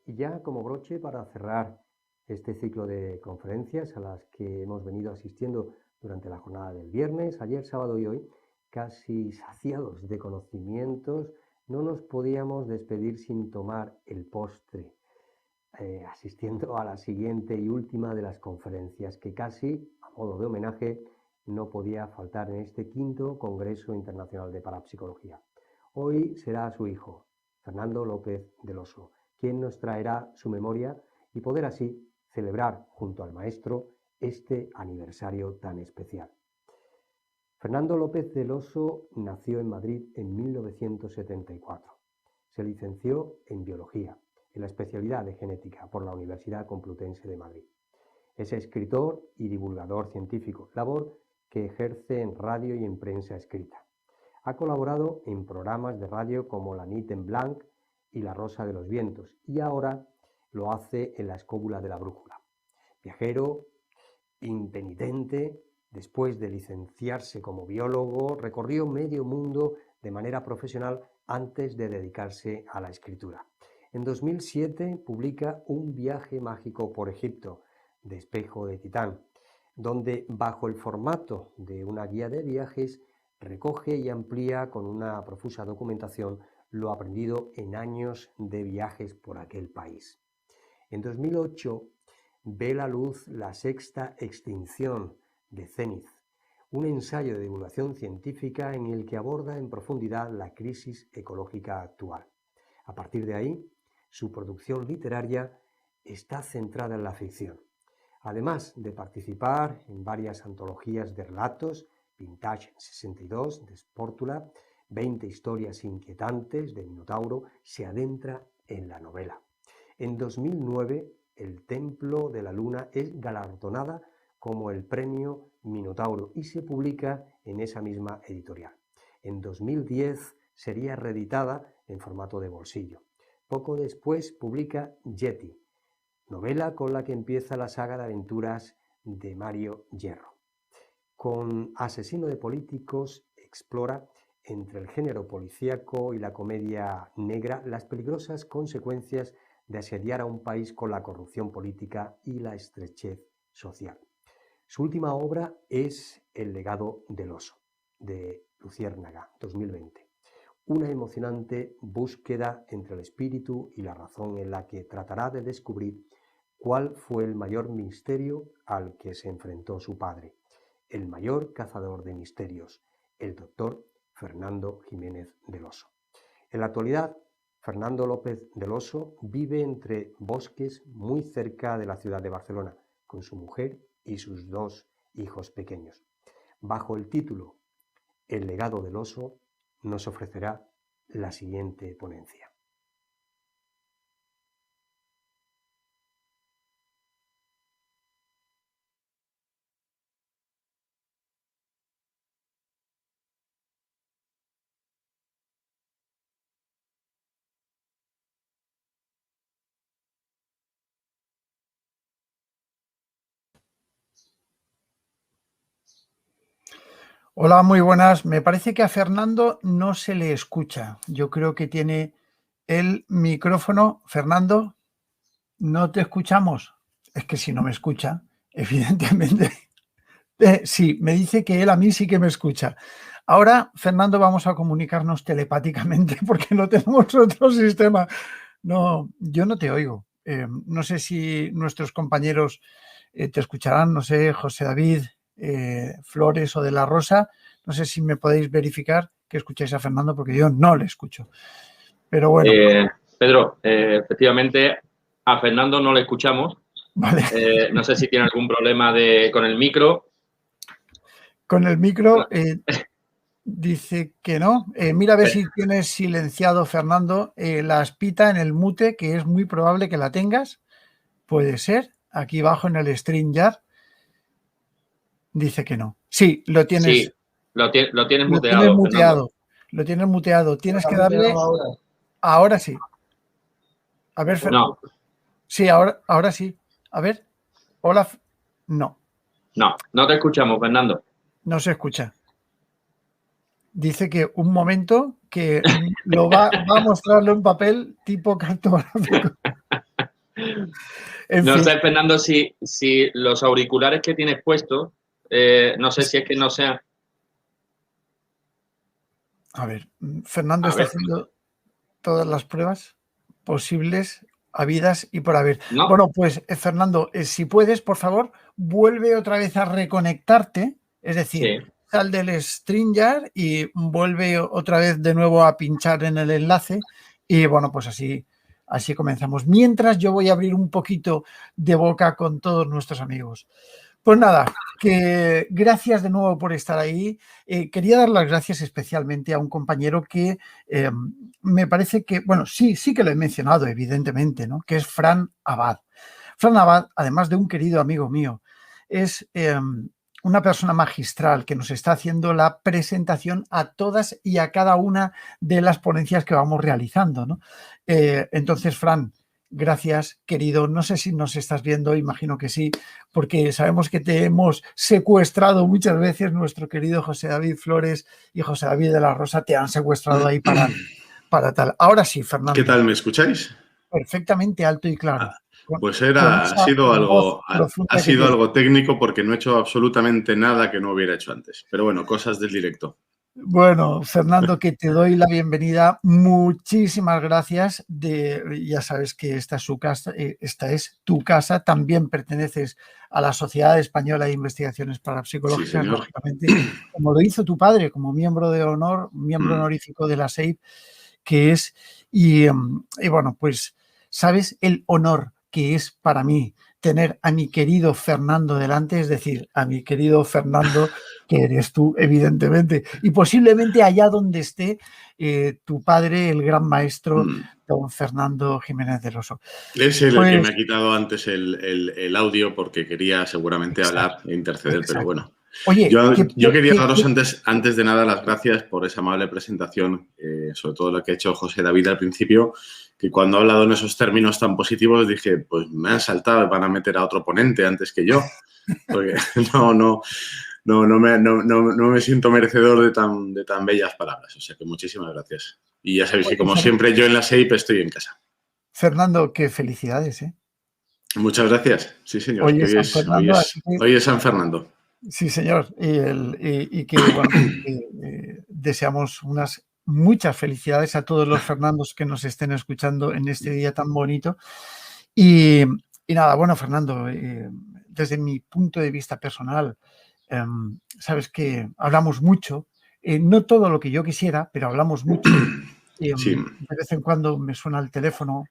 Y ya como broche para cerrar este ciclo de conferencias a las que hemos venido asistiendo durante la jornada del viernes, ayer, sábado y hoy, casi saciados de conocimientos, no nos podíamos despedir sin tomar el postre, asistiendo a la siguiente y última de las conferencias que casi, a modo de homenaje, no podía faltar en este quinto Congreso Internacional de Parapsicología. Hoy será su hijo, Fernando López del Oso, quien nos traerá su memoria y poder así celebrar junto al maestro este aniversario tan especial. Fernando López del Oso nació en Madrid en 1974. Se licenció en Biología, en la especialidad de Genética por la Universidad Complutense de Madrid. Es escritor y divulgador científico, labor que ejerce en radio y en prensa escrita. Ha colaborado en programas de radio como La Nit en Blanc y La Rosa de los Vientos, y ahora lo hace en La Escóbula de la Brújula. Viajero, impenitente, después de licenciarse como biólogo, recorrió medio mundo de manera profesional antes de dedicarse a la escritura. En 2007 publica Un viaje mágico por Egipto, de Espejo de Titán, donde bajo el formato de una guía de viajes recoge y amplía con una profusa documentación lo aprendido en años de viajes por aquel país. En 2008 ve la luz La sexta extinción de Zenith, un ensayo de divulgación científica en el que aborda en profundidad la crisis ecológica actual. A partir de ahí, su producción literaria está centrada en la ficción. Además de participar en varias antologías de relatos, Vintage 62 de Spórtula, 20 historias inquietantes de Minotauro, se adentra en la novela. En 2009, El Templo de la Luna es galardonada como el premio Minotauro y se publica en esa misma editorial. En 2010 sería reeditada en formato de bolsillo. Poco después publica Yeti, novela con la que empieza la saga de aventuras de Mario Hierro. Con Asesino de políticos explora, entre el género policíaco y la comedia negra, las peligrosas consecuencias de asediar a un país con la corrupción política y la estrechez social. Su última obra es El legado del oso, de Luciérnaga, 2020. Una emocionante búsqueda entre el espíritu y la razón en la que tratará de descubrir cuál fue el mayor misterio al que se enfrentó su padre, el mayor cazador de misterios, el doctor Fernando Jiménez del Oso. En la actualidad, Fernando López del Oso vive entre bosques muy cerca de la ciudad de Barcelona, con su mujer y sus 2 hijos pequeños. Bajo el título El legado del oso, nos ofrecerá la siguiente ponencia. Hola, muy buenas. Me parece que a Fernando no se le escucha. Yo creo que tiene el micrófono. Fernando, no te escuchamos. Es que si no me escucha, evidentemente. Sí, me dice que él a mí sí que me escucha. Ahora, Fernando, vamos a comunicarnos telepáticamente porque no tenemos otro sistema. No, yo no te oigo. No sé si nuestros compañeros te escucharán, no sé, José David, Flores o de la Rosa. No sé si me podéis verificar que escucháis a Fernando porque yo no le escucho. Pero bueno. Pedro, efectivamente a Fernando no le escuchamos. Vale. No sé si tiene algún problema con el micro. Con el micro dice que no. Mira a ver si tienes silenciado, Fernando, la aspita en el mute, que es muy probable que la tengas. Puede ser. Aquí abajo en el StreamYard dice que no. Sí, lo tienes. Sí, lo tienes muteado. Tienes muteado. Lo tienes muteado. Tienes que darle. Ahora sí. A ver, no. Sí, ahora sí. A ver. Hola. No. No te escuchamos, Fernando. No se escucha. Dice que un momento que lo va a mostrarle un papel tipo cartográfico. En No fin. sé, Fernando, si los auriculares que tienes puestos, no sé si es que no sean... A ver, Fernando A está ver, haciendo todas las pruebas posibles, habidas y por haber. ¿no? Bueno, pues Fernando, si puedes, por favor, vuelve otra vez a reconectarte, es decir, Sí. sal del StreamYard y vuelve otra vez de nuevo a pinchar en el enlace y bueno, pues así comenzamos. Mientras yo voy a abrir un poquito de boca con todos nuestros amigos. Pues nada, que gracias de nuevo por estar ahí. Quería dar las gracias especialmente a un compañero que me parece que, bueno, sí que lo he mencionado, evidentemente, ¿no? Que es Fran Abad. Fran Abad, además de un querido amigo mío, es una persona magistral que nos está haciendo la presentación a todas y a cada una de las ponencias que vamos realizando, ¿no? Entonces, Fran, gracias, querido. No sé si nos estás viendo, imagino que sí, porque sabemos que te hemos secuestrado muchas veces. Nuestro querido José David Flores y José David de la Rosa te han secuestrado ahí para tal. Ahora sí, Fernando. ¿Qué tal? ¿Me escucháis? Perfectamente alto y claro. Pues Con ha esa sido voz profunda que tienes. algo técnico porque no he hecho absolutamente nada que no hubiera hecho antes. Pero bueno, cosas del directo. Bueno, Fernando, que te doy la bienvenida. Muchísimas gracias. Ya sabes que esta es su casa, esta es tu casa. También perteneces a la Sociedad Española de Investigaciones Parapsicológicas, Sí, señor. lógicamente, como lo hizo tu padre, como miembro de honor, miembro honorífico de la SEIP, que es. Y bueno, pues sabes el honor que es para mí tener a mi querido Fernando delante, es decir, a mi querido Fernando, que eres tú, evidentemente, y posiblemente allá donde esté tu padre, el gran maestro, don Fernando Jiménez del Oso. Es él pues, el que me ha quitado antes el audio porque quería seguramente hablar e interceder, pero bueno. Oye, yo quería daros antes de nada las gracias por esa amable presentación, sobre todo lo que ha hecho José David al principio, que cuando ha hablado en esos términos tan positivos dije, pues me han saltado, van a meter a otro ponente antes que yo, porque no me siento merecedor de tan bellas palabras. O sea que muchísimas gracias. Y ya sabéis que como siempre yo en la SEIP estoy en casa. Fernando, qué felicidades, ¿eh? Muchas gracias. Sí, señor. Hoy Hoy es San Fernando. Sí, señor. Y que, bueno, deseamos muchas felicidades a todos los Fernandos que nos estén escuchando en este día tan bonito. Y nada, bueno, Fernando, desde mi punto de vista personal, sabes que hablamos mucho, no todo lo que yo quisiera, pero hablamos mucho. Sí. De vez en cuando me suena el teléfono,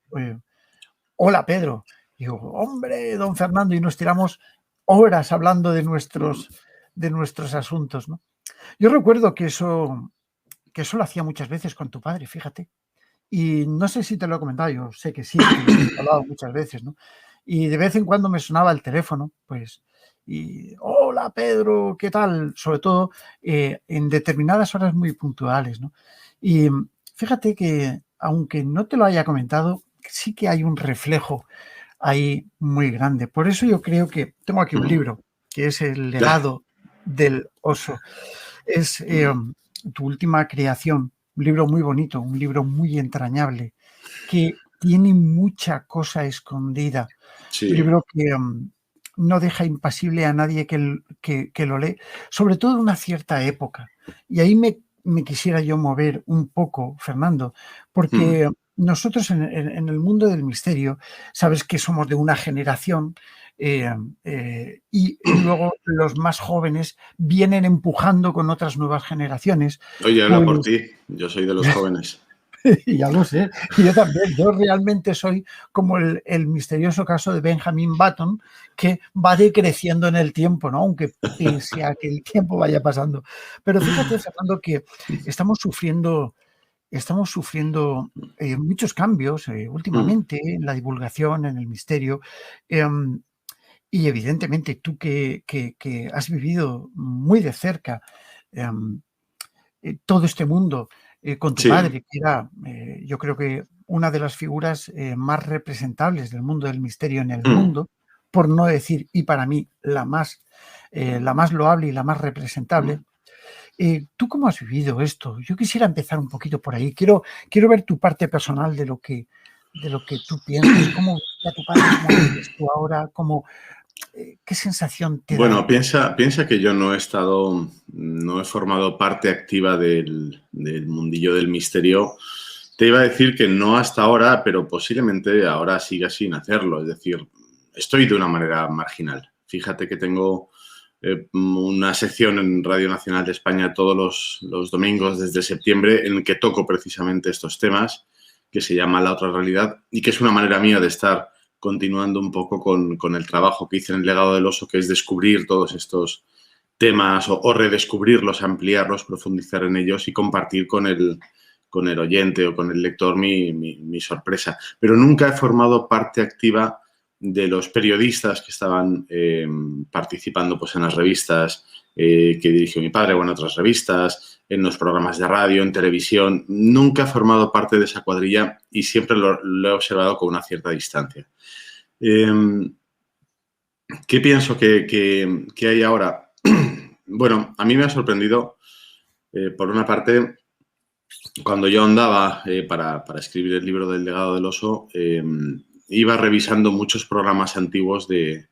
hola Pedro, digo, hombre, don Fernando, y nos tiramos horas hablando de nuestros asuntos, ¿no? Yo recuerdo que eso lo hacía muchas veces con tu padre, fíjate. Y no sé si te lo he comentado, yo sé que sí, que lo he hablado muchas veces, ¿no? Y de vez en cuando me sonaba el teléfono, pues, y hola Pedro, ¿qué tal? Sobre todo en determinadas horas muy puntuales, ¿no? Y fíjate que, aunque no te lo haya comentado, sí que hay un reflejo ahí muy grande. Por eso yo creo que tengo aquí un libro, que es El legado del oso. Es tu última creación, un libro muy bonito, un libro muy entrañable, que tiene mucha cosa escondida. Sí. Un libro que no deja impasible a nadie que lo lee, sobre todo en una cierta época. Y ahí me quisiera yo mover un poco, Fernando, porque nosotros en el mundo del misterio, sabes que somos de una generación y luego los más jóvenes vienen empujando con otras nuevas generaciones. Oye, habla por ti, yo soy de los jóvenes. Ya lo sé, yo también, yo realmente soy como el misterioso caso de Benjamin Button, que va decreciendo en el tiempo, ¿no? Aunque pese a que el tiempo vaya pasando. Pero fíjate, Fernando, que estamos sufriendo muchos cambios últimamente en la divulgación, en el misterio. Y evidentemente tú que has vivido muy de cerca todo este mundo con tu padre, que era yo creo que una de las figuras más representables del mundo del misterio en el mundo, por no decir, y para mí, la más loable y la más representable. ¿Tú cómo has vivido esto? Yo quisiera empezar un poquito por ahí. Quiero ver tu parte personal de lo que tú piensas. ¿Cómo a tu padre? ¿Cómo lo ves tú ahora? ¿Qué sensación te da? Bueno, piensa que yo no he formado parte activa del mundillo del misterio. Te iba a decir que no hasta ahora, pero posiblemente ahora siga sin hacerlo. Es decir, estoy de una manera marginal. Fíjate que tengo una sección en Radio Nacional de España todos los domingos desde septiembre en que toco precisamente estos temas, que se llama La Otra Realidad, y que es una manera mía de estar continuando un poco con el trabajo que hice en El Legado del Oso, que es descubrir todos estos temas o redescubrirlos, ampliarlos, profundizar en ellos y compartir con el oyente o con el lector mi sorpresa. Pero nunca he formado parte activa de los periodistas que estaban participando pues, en las revistas que dirigió mi padre o en otras revistas, en los programas de radio, en televisión. Nunca he formado parte de esa cuadrilla y siempre lo he observado con una cierta distancia. ¿Qué pienso que hay ahora? Bueno, a mí me ha sorprendido, por una parte, cuando yo andaba para escribir el libro del Legado del Oso, iba revisando muchos programas antiguos de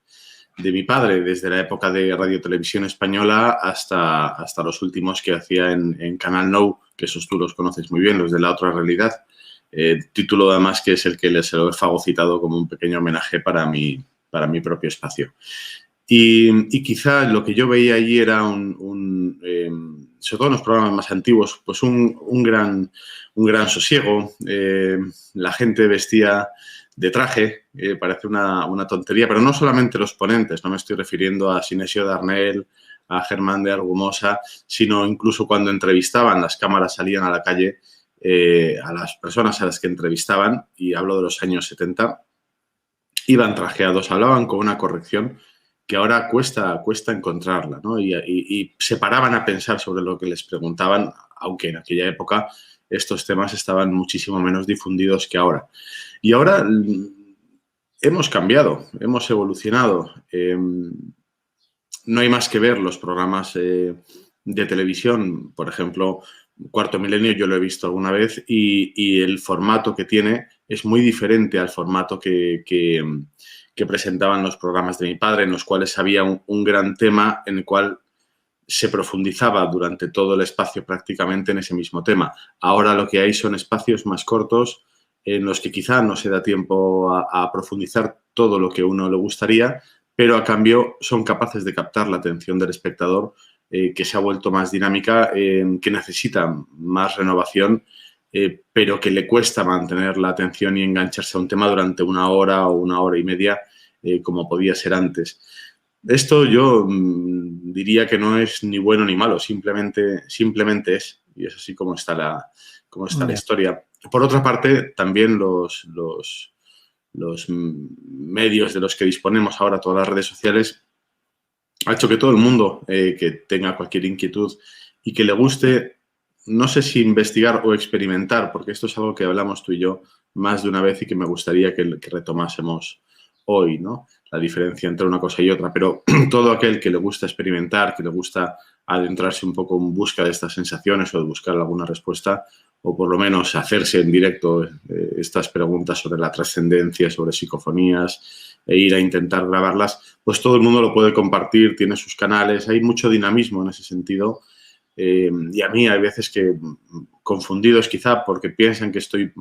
mi padre, desde la época de Radio Televisión Española hasta los últimos que hacía en Canal Nou, que esos tú los conoces muy bien, los de La Otra Realidad. Título además que es el que se lo he fagocitado como un pequeño homenaje para mi propio espacio. Y quizá lo que yo veía allí era sobre todo en los programas más antiguos, pues un gran sosiego. La gente vestía de traje, parece una tontería, pero no solamente los ponentes, no me estoy refiriendo a Sinesio Darnell, a Germán de Argumosa, sino incluso cuando entrevistaban, las cámaras salían a la calle, a las personas a las que entrevistaban, y hablo de los años 70, iban trajeados, hablaban con una corrección que ahora cuesta encontrarla, ¿no? Y se paraban a pensar sobre lo que les preguntaban, aunque en aquella época estos temas estaban muchísimo menos difundidos que ahora. Y ahora hemos cambiado, hemos evolucionado. No hay más que ver los programas de televisión, por ejemplo, Cuarto Milenio, yo lo he visto alguna vez y el formato que tiene es muy diferente al formato que presentaban los programas de mi padre, en los cuales había un gran tema en el cual se profundizaba durante todo el espacio prácticamente en ese mismo tema. Ahora lo que hay son espacios más cortos en los que quizá no se da tiempo a profundizar todo lo que a uno le gustaría, pero a cambio son capaces de captar la atención del espectador, que se ha vuelto más dinámica, que necesita más renovación, pero que le cuesta mantener la atención y engancharse a un tema durante una hora o una hora y media, como podía ser antes. Esto yo diría que no es ni bueno ni malo, simplemente es, y es así como está la historia. Por otra parte, también los medios de los que disponemos ahora, todas las redes sociales, ha hecho que todo el mundo que tenga cualquier inquietud y que le guste, no sé si investigar o experimentar, porque esto es algo que hablamos tú y yo más de una vez y que me gustaría que retomásemos hoy, ¿no? La diferencia entre una cosa y otra, pero todo aquel que le gusta experimentar, que le gusta adentrarse un poco en busca de estas sensaciones o de buscar alguna respuesta, o por lo menos hacerse en directo estas preguntas sobre la trascendencia, sobre psicofonías, e ir a intentar grabarlas, pues todo el mundo lo puede compartir, tiene sus canales, hay mucho dinamismo en ese sentido. Y a mí hay veces que, confundidos quizá porque piensan que estoy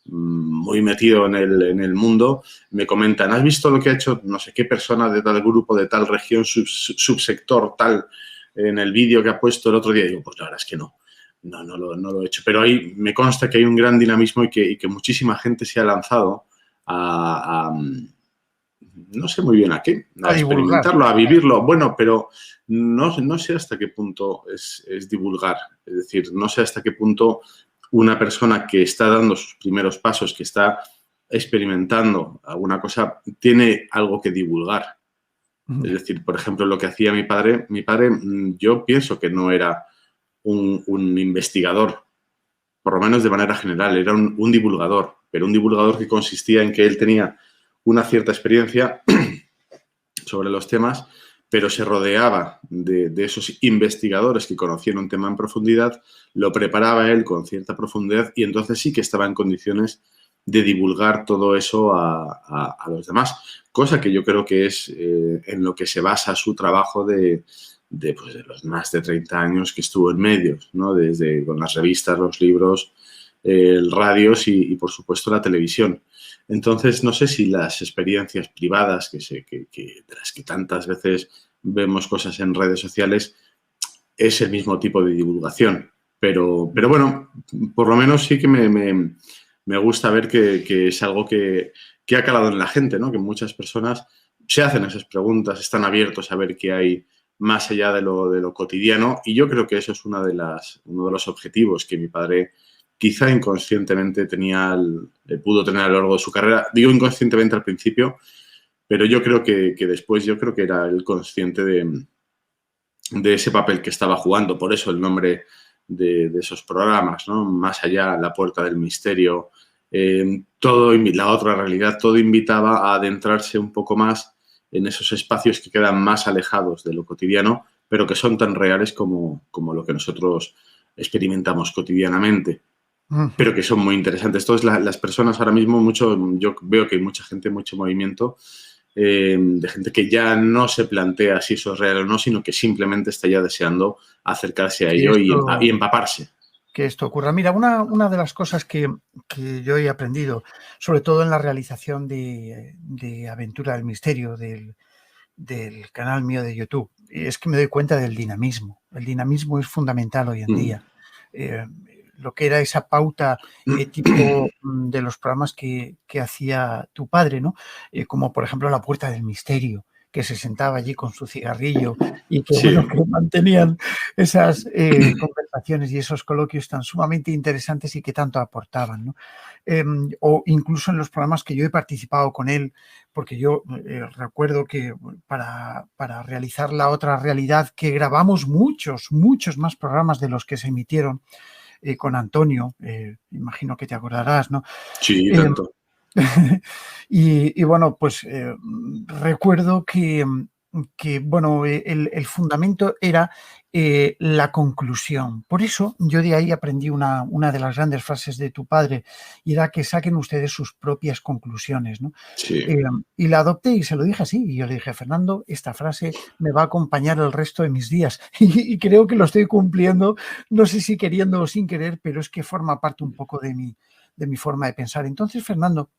muy metido en el mundo, me comentan, ¿has visto lo que ha hecho no sé qué persona de tal grupo, de tal región, subsector tal, en el vídeo que ha puesto el otro día? Y digo, pues la verdad es que no lo he hecho. Pero ahí me consta que hay un gran dinamismo y que muchísima gente se ha lanzado a no sé muy bien a qué, a experimentarlo, a vivirlo. Bueno, pero no sé hasta qué punto es divulgar. Es decir, no sé hasta qué punto una persona que está dando sus primeros pasos, que está experimentando alguna cosa, tiene algo que divulgar. Es decir, por ejemplo, lo que hacía mi padre, yo pienso que no era un investigador, por lo menos de manera general, era un divulgador, pero un divulgador que consistía en que él tenía una cierta experiencia sobre los temas, pero se rodeaba de esos investigadores que conocían un tema en profundidad, lo preparaba él con cierta profundidad y entonces sí que estaba en condiciones de divulgar todo eso a los demás. Cosa que yo creo que es en lo que se basa su trabajo de los más de 30 años que estuvo en medios, ¿no? Desde con las revistas, los libros, radios y, por supuesto, la televisión. Entonces, no sé si las experiencias privadas de las que tantas veces vemos cosas en redes sociales es el mismo tipo de divulgación. Pero bueno, por lo menos sí que me gusta ver que es algo que ha calado en la gente, ¿no? Que muchas personas se hacen esas preguntas, están abiertos a ver qué hay más allá de lo cotidiano, y yo creo que eso es uno de los objetivos que mi padre quizá inconscientemente pudo tener a lo largo de su carrera. Digo inconscientemente al principio, pero yo creo que después era el consciente de ese papel que estaba jugando. Por eso el nombre de esos programas, ¿no? Más allá, La Puerta del Misterio, La Otra Realidad, todo invitaba a adentrarse un poco más en esos espacios que quedan más alejados de lo cotidiano, pero que son tan reales como lo que nosotros experimentamos cotidianamente, pero que son muy interesantes. Entonces, las personas ahora mismo, yo veo que hay mucha gente, mucho movimiento, de gente que ya no se plantea si eso es real o no, sino que simplemente está ya deseando acercarse a ello y empaparse. Que esto ocurra. Mira, una de las cosas que yo he aprendido, sobre todo en la realización de Aventura del Misterio, del canal mío de YouTube, es que me doy cuenta del dinamismo. El dinamismo es fundamental hoy en día. Lo que era esa pauta tipo de los programas que hacía tu padre, ¿no? Como por ejemplo La Puerta del Misterio, que se sentaba allí con su cigarrillo y que, Sí. bueno, que mantenían esas conversaciones y esos coloquios tan sumamente interesantes y que tanto aportaban, ¿no? O incluso en los programas que yo he participado con él, porque yo recuerdo que para realizar La Otra Realidad, que grabamos muchos más programas de los que se emitieron con Antonio, imagino que te acordarás, ¿no? Sí, tanto. Y bueno, pues recuerdo que bueno, el fundamento era la conclusión. Por eso yo de ahí aprendí una de las grandes frases de tu padre, y era que saquen ustedes sus propias conclusiones, ¿no? Sí. Y la adopté y se lo dije así. Y yo le dije, Fernando, esta frase me va a acompañar el resto de mis días. Y creo que lo estoy cumpliendo, no sé si queriendo o sin querer, pero es que forma parte un poco de mi forma de pensar. Entonces, Fernando,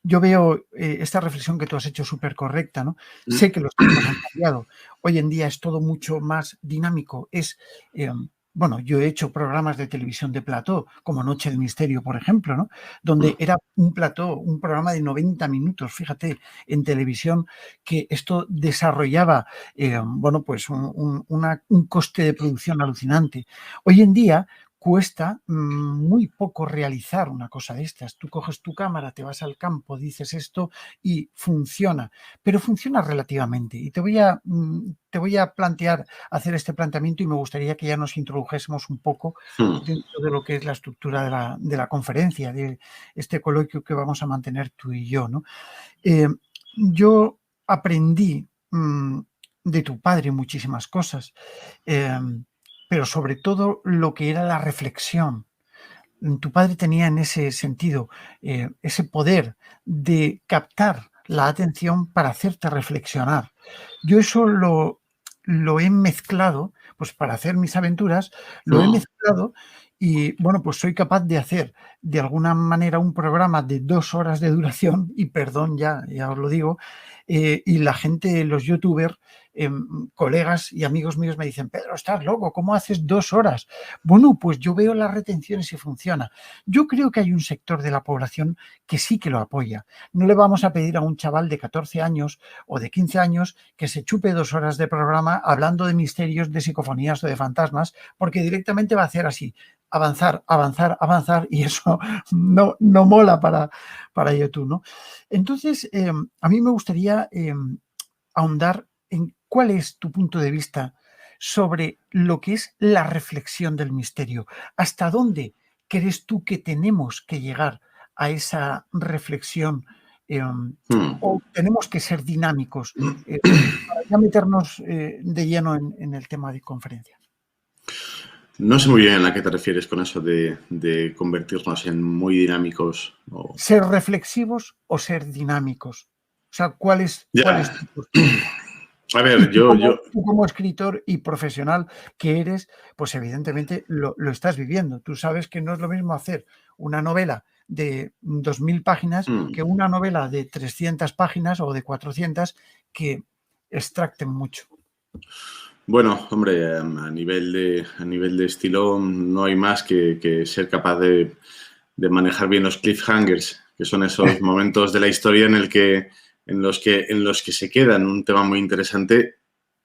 yo veo esta reflexión que tú has hecho súper correcta, ¿no? Sé que los tiempos han cambiado. Hoy en día es todo mucho más dinámico. Bueno, yo he hecho programas de televisión de plató, como Noche del Misterio, por ejemplo, ¿no? Donde era un plató, un programa de 90 minutos, fíjate, en televisión, que esto desarrollaba, bueno, pues un coste de producción alucinante. Hoy en día cuesta muy poco realizar una cosa de estas. Tú coges tu cámara, te vas al campo, dices esto y funciona, pero funciona relativamente. Y te voy a plantear hacer este planteamiento, y me gustaría que ya nos introdujésemos un poco dentro de lo que es la estructura de la conferencia, de este coloquio que vamos a mantener tú y yo, ¿no? Yo aprendí de tu padre muchísimas cosas, pero sobre todo lo que era la reflexión. Tu padre tenía en ese sentido ese poder de captar la atención para hacerte reflexionar. Yo eso lo he mezclado, pues para hacer mis aventuras, lo he mezclado, y bueno, pues soy capaz de hacer de alguna manera un programa de 2 horas de duración, y perdón, ya os lo digo, y la gente, los youtubers, colegas y amigos míos me dicen, Pedro, estás loco, ¿cómo haces 2 horas? Bueno, pues yo veo las retenciones y funciona. Yo creo que hay un sector de la población que sí que lo apoya. No le vamos a pedir a un chaval de 14 años o de 15 años que se chupe 2 horas de programa hablando de misterios, de psicofonías o de fantasmas, porque directamente va a hacer así, avanzar, avanzar, avanzar, y eso no mola para YouTube, ¿no? Entonces, a mí me gustaría ahondar en cuál es tu punto de vista sobre lo que es la reflexión del misterio. ¿Hasta dónde crees tú que tenemos que llegar a esa reflexión? ¿O tenemos que ser dinámicos para ya meternos de lleno en el tema de conferencia? No sé muy bien a qué te refieres con eso de convertirnos en muy dinámicos. ¿Ser reflexivos o ser dinámicos? O sea, ¿cuál es tu postura? A ver, Tú como escritor y profesional que eres, pues evidentemente lo estás viviendo. Tú sabes que no es lo mismo hacer una novela de 2000 páginas que una novela de 300 páginas o de 400 que extracten mucho. Bueno, hombre, a nivel de estilo no hay más que ser capaz de manejar bien los cliffhangers, que son esos momentos de la historia en los que se queda en un tema muy interesante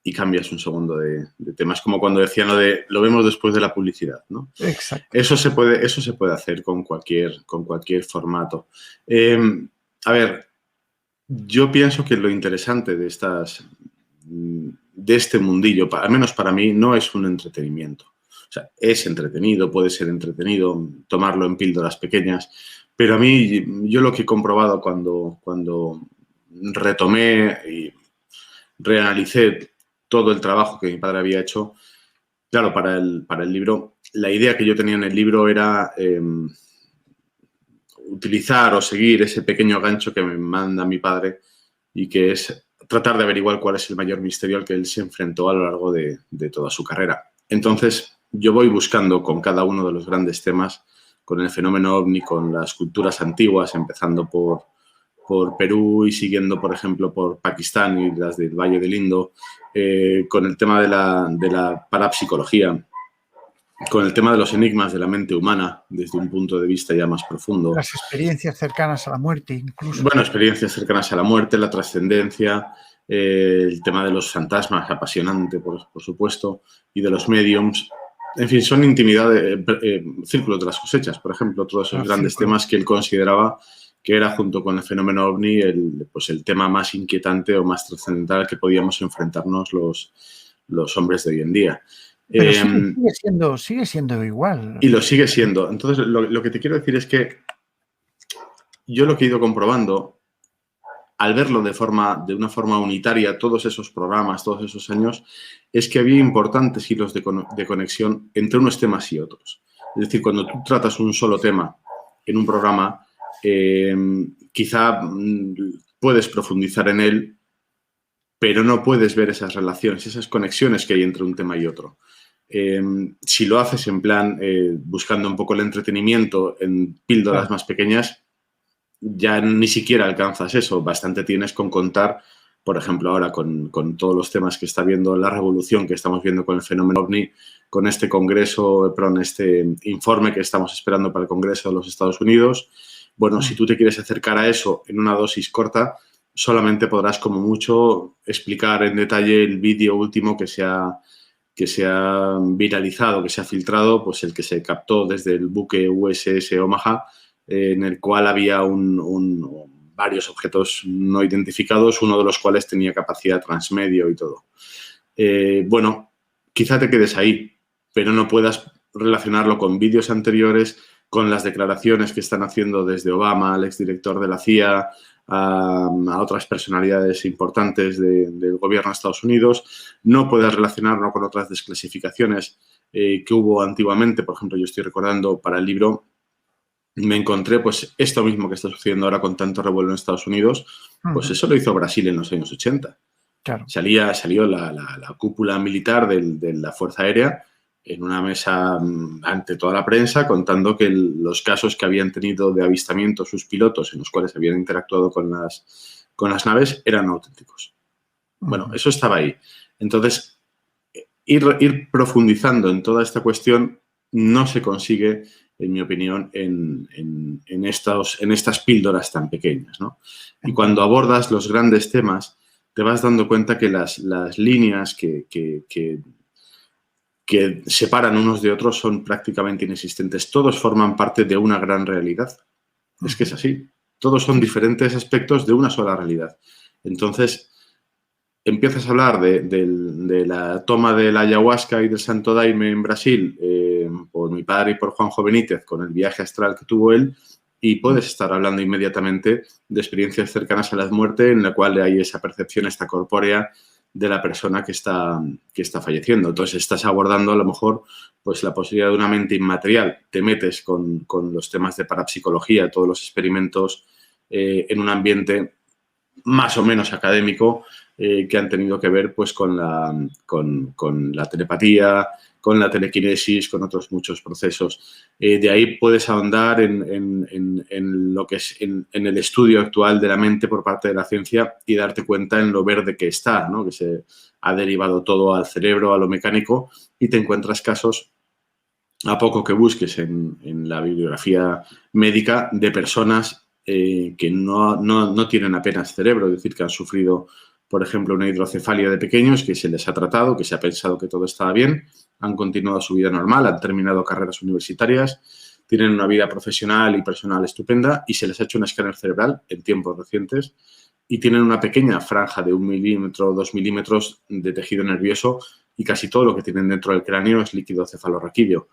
y cambias un segundo de tema. Es como cuando decían lo vemos después de la publicidad, ¿no? Exacto. Eso se puede hacer con cualquier formato. A ver, yo pienso que lo interesante de este mundillo, al menos para mí, no es un entretenimiento. O sea, es entretenido, puede ser entretenido, tomarlo en píldoras pequeñas, pero a mí, yo lo que he comprobado cuando retomé y reanalicé todo el trabajo que mi padre había hecho, claro, para el libro, la idea que yo tenía en el libro era utilizar o seguir ese pequeño gancho que me manda mi padre y que es tratar de averiguar cuál es el mayor misterio al que él se enfrentó a lo largo de toda su carrera. Entonces, yo voy buscando con cada uno de los grandes temas, con el fenómeno ovni, con las culturas antiguas, empezando por Perú y siguiendo, por ejemplo, por Pakistán y las del Valle del Indo, con el tema de la parapsicología, con el tema de los enigmas de la mente humana desde un punto de vista ya más profundo. Las experiencias cercanas a la muerte, incluso. Bueno, experiencias cercanas a la muerte, la trascendencia, el tema de los fantasmas, apasionante, por supuesto, y de los mediums. En fin, son intimidades, círculos de las cosechas, por ejemplo, todos esos grandes temas que él consideraba que era, junto con el fenómeno ovni, el tema más inquietante o más trascendental que podíamos enfrentarnos los hombres de hoy en día. Pero sigue siendo igual. Y lo sigue siendo. Entonces, lo que te quiero decir es que yo lo que he ido comprobando, al verlo de una forma unitaria, todos esos programas, todos esos años, es que había importantes hilos de conexión entre unos temas y otros. Es decir, cuando tú tratas un solo tema en un programa, quizá puedes profundizar en él, pero no puedes ver esas relaciones, esas conexiones que hay entre un tema y otro. Si lo haces en plan buscando un poco el entretenimiento en píldoras más pequeñas, ya ni siquiera alcanzas eso. Bastante tienes con contar, por ejemplo, ahora con todos los temas que está viendo la revolución que estamos viendo con el fenómeno ovni, con este congreso, este informe que estamos esperando para el Congreso de los Estados Unidos. Bueno, si tú te quieres acercar a eso en una dosis corta, solamente podrás como mucho explicar en detalle el vídeo último que se ha viralizado, que se ha filtrado, pues el que se captó desde el buque USS Omaha, en el cual había varios objetos no identificados, uno de los cuales tenía capacidad transmedio y todo. Bueno, quizá te quedes ahí, pero no puedas relacionarlo con vídeos anteriores, con las declaraciones que están haciendo desde Obama, al exdirector de la CIA, a otras personalidades importantes del gobierno de Estados Unidos. No puedes relacionarlo con otras desclasificaciones que hubo antiguamente. Por ejemplo, yo estoy recordando para el libro, me encontré pues esto mismo que está sucediendo ahora con tanto revuelo en Estados Unidos, pues eso lo hizo Brasil en los años 80. Claro. Salió la cúpula militar de la Fuerza Aérea en una mesa ante toda la prensa contando que los casos que habían tenido de avistamiento sus pilotos en los cuales habían interactuado con las naves eran auténticos. Bueno, eso estaba ahí. Entonces, ir profundizando en toda esta cuestión no se consigue, en mi opinión, en estas píldoras tan pequeñas, ¿no? Y cuando abordas los grandes temas, te vas dando cuenta que las líneas que separan unos de otros son prácticamente inexistentes. Todos forman parte de una gran realidad. Es que es así. Todos son diferentes aspectos de una sola realidad. Entonces, empiezas a hablar de la toma de la ayahuasca y del Santo Daime en Brasil por mi padre y por Juanjo Benítez con el viaje astral que tuvo él, y puedes estar hablando inmediatamente de experiencias cercanas a la muerte en la cual hay esa percepción extracorpórea de la persona que está falleciendo. Entonces, estás abordando a lo mejor pues la posibilidad de una mente inmaterial. Te metes con los temas de parapsicología, todos los experimentos en un ambiente más o menos académico que han tenido que ver pues con la telepatía, con la telequinesis, con otros muchos procesos. De ahí puedes ahondar en lo que es en el estudio actual de la mente por parte de la ciencia y darte cuenta en lo verde que está, ¿no? Que se ha derivado todo al cerebro, a lo mecánico, y te encuentras casos, a poco que busques en la bibliografía médica, de personas que no tienen apenas cerebro, es decir, que han sufrido, por ejemplo, una hidrocefalia de pequeños, que se les ha tratado, que se ha pensado que todo estaba bien, han continuado su vida normal, han terminado carreras universitarias, tienen una vida profesional y personal estupenda y se les ha hecho un escáner cerebral en tiempos recientes y tienen una pequeña franja de 1 milímetro o 2 milímetros de tejido nervioso y casi todo lo que tienen dentro del cráneo es líquido cefalorraquídeo.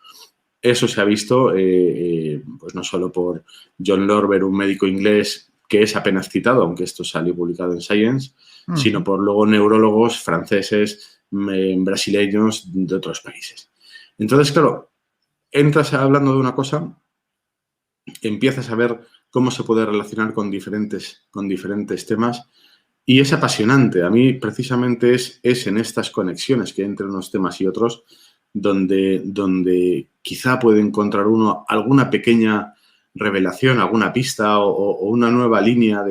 Eso se ha visto pues no solo por John Lorber, un médico inglés que es apenas citado, aunque esto salió publicado en Science, sino por luego neurólogos franceses, brasileños, de otros países. Entonces, claro, entras hablando de una cosa, empiezas a ver cómo se puede relacionar con diferentes temas y es apasionante. A mí, precisamente, es en estas conexiones que hay entre unos temas y otros donde quizá puede encontrar uno alguna pequeña revelación, alguna pista o una nueva línea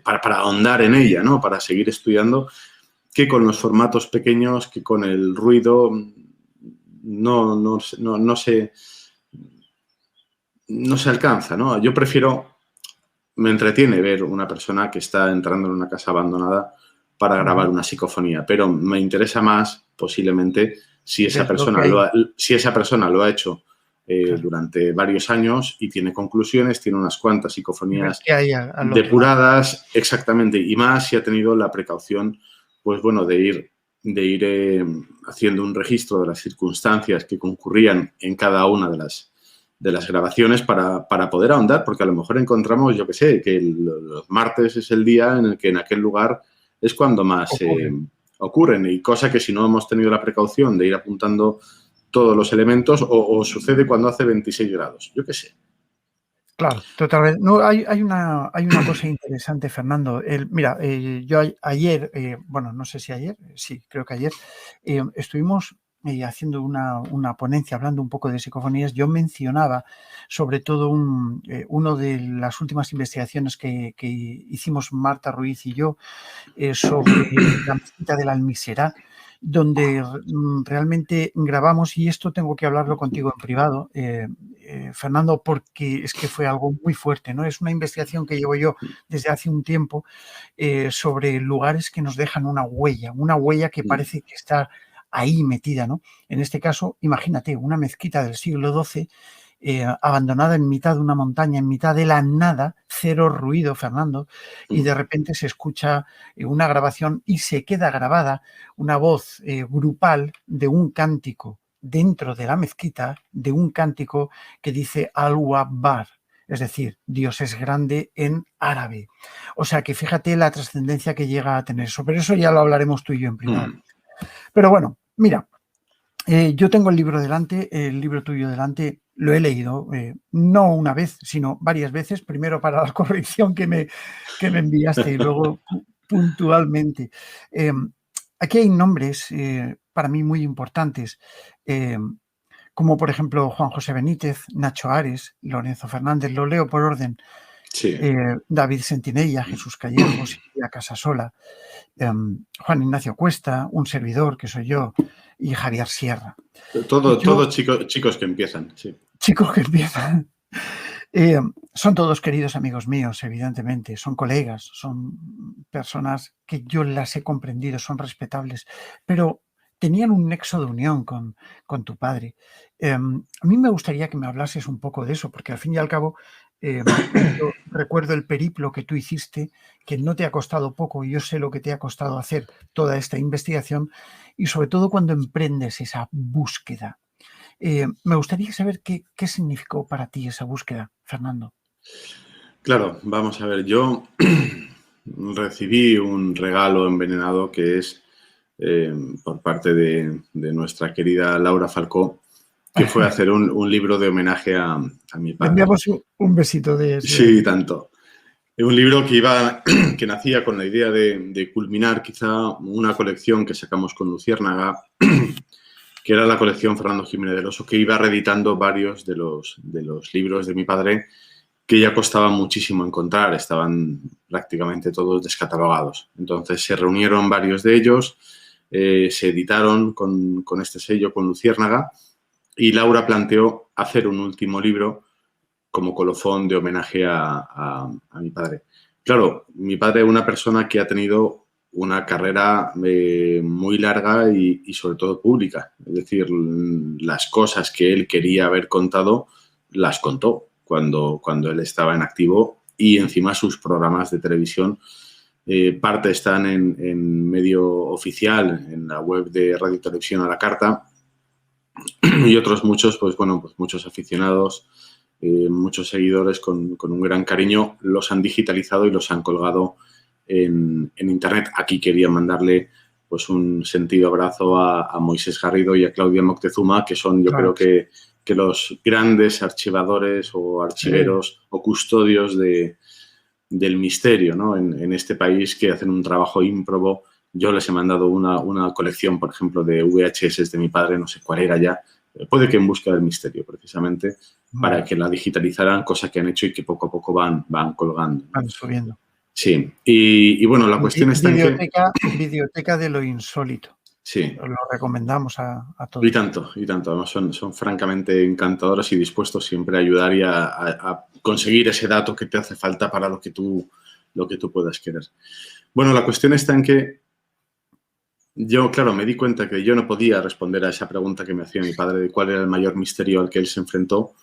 para ahondar en ella, ¿no? Para seguir estudiando, que con los formatos pequeños, que con el ruido no se alcanza, ¿no? Yo me entretiene ver una persona que está entrando en una casa abandonada para grabar una psicofonía, pero me interesa más posiblemente si esa persona lo ha hecho durante varios años y tiene conclusiones, tiene unas cuantas psicofonías depuradas, exactamente, y más si ha tenido la precaución, pues bueno, de ir haciendo un registro de las circunstancias que concurrían en cada una de las grabaciones para poder ahondar, porque a lo mejor encontramos, yo qué sé, que los martes es el día en el que en aquel lugar es cuando más ocurren, y cosa que si no hemos tenido la precaución de ir apuntando todos los elementos o sucede cuando hace 26 grados, yo qué sé. Claro, totalmente. No, hay una cosa interesante, Fernando. Mira, yo ayer, bueno, no sé si ayer, sí, creo que ayer, estuvimos haciendo una ponencia hablando un poco de psicofonías. Yo mencionaba sobre todo uno de las últimas investigaciones que hicimos Marta Ruiz y yo sobre la mezquita de la Almiserá, donde realmente grabamos, y esto tengo que hablarlo contigo en privado, Fernando, porque es que fue algo muy fuerte, ¿no? Es una investigación que llevo yo desde hace un tiempo sobre lugares que nos dejan una huella que parece que está ahí metida, ¿no? En este caso, imagínate, una mezquita del siglo XII abandonada en mitad de una montaña, en mitad de la nada, cero ruido, Fernando, y de repente se escucha una grabación y se queda grabada una voz grupal de un cántico dentro de la mezquita, de un cántico que dice Allahu Akbar, es decir, Dios es grande en árabe. O sea que fíjate la trascendencia que llega a tener eso, pero eso ya lo hablaremos tú y yo en privado. Pero bueno, mira, yo tengo el libro delante, el libro tuyo delante, lo he leído, no una vez, sino varias veces, primero para la corrección que me enviaste y luego puntualmente. Aquí hay nombres para mí muy importantes, como por ejemplo Juan José Benítez, Nacho Ares, Lorenzo Fernández, lo leo por orden, Sí. David Sentinella, Jesús Callejo, Silvia Casasola, Juan Ignacio Cuesta, un servidor que soy yo, y Javier Sierra. Todos chicos que empiezan, sí. Chicos que empiezan. Son todos queridos amigos míos, evidentemente, son colegas, son personas que yo las he comprendido, son respetables, pero tenían un nexo de unión con tu padre. A mí me gustaría que me hablases un poco de eso, porque al fin y al cabo yo recuerdo el periplo que tú hiciste, que no te ha costado poco, y yo sé lo que te ha costado hacer toda esta investigación, y sobre todo cuando emprendes esa búsqueda. Me gustaría saber qué significó para ti esa búsqueda, Fernando. Claro, vamos a ver, yo recibí un regalo envenenado que es por parte de nuestra querida Laura Falcó, que fue hacer un libro de homenaje a mi padre. Enviamos un besito de... Sí, tanto. Un libro que nacía con la idea de culminar quizá una colección que sacamos con Luciérnaga, que era la colección Fernando Jiménez del Oso, que iba reeditando varios de los libros de mi padre, que ya costaba muchísimo encontrar, estaban prácticamente todos descatalogados. Entonces se reunieron varios de ellos, se editaron con este sello, con Luciérnaga, y Laura planteó hacer un último libro como colofón de homenaje a mi padre. Claro, mi padre es una persona que ha tenido una carrera muy larga y sobre todo pública. Es decir, las cosas que él quería haber contado, las contó cuando él estaba en activo, y encima sus programas de televisión, parte están en medio oficial, en la web de Radio Televisión a la Carta, y otros muchos, pues bueno, pues muchos aficionados, muchos seguidores con un gran cariño los han digitalizado y los han colgado en Internet. Aquí quería mandarle pues un sentido abrazo a Moisés Garrido y a Claudia Moctezuma, que son, yo creo que los grandes archivadores o archiveros o custodios del misterio, ¿no? En este país, que hacen un trabajo ímprobo. Yo les he mandado una colección, por ejemplo, de VHS de mi padre, no sé cuál era ya, puede que En busca del misterio, precisamente, para que la digitalizaran, cosa que han hecho y que poco a poco van colgando. Van subiendo. Sí, y bueno, la cuestión está en que... Videoteca de lo insólito. Sí. Lo recomendamos a todos. Y tanto. Además son francamente encantadores y dispuestos siempre a ayudar y a conseguir ese dato que te hace falta para lo que tú puedas querer. Bueno, la cuestión está en que yo, claro, me di cuenta que yo no podía responder a esa pregunta que me hacía mi padre de cuál era el mayor misterio al que él se enfrentó,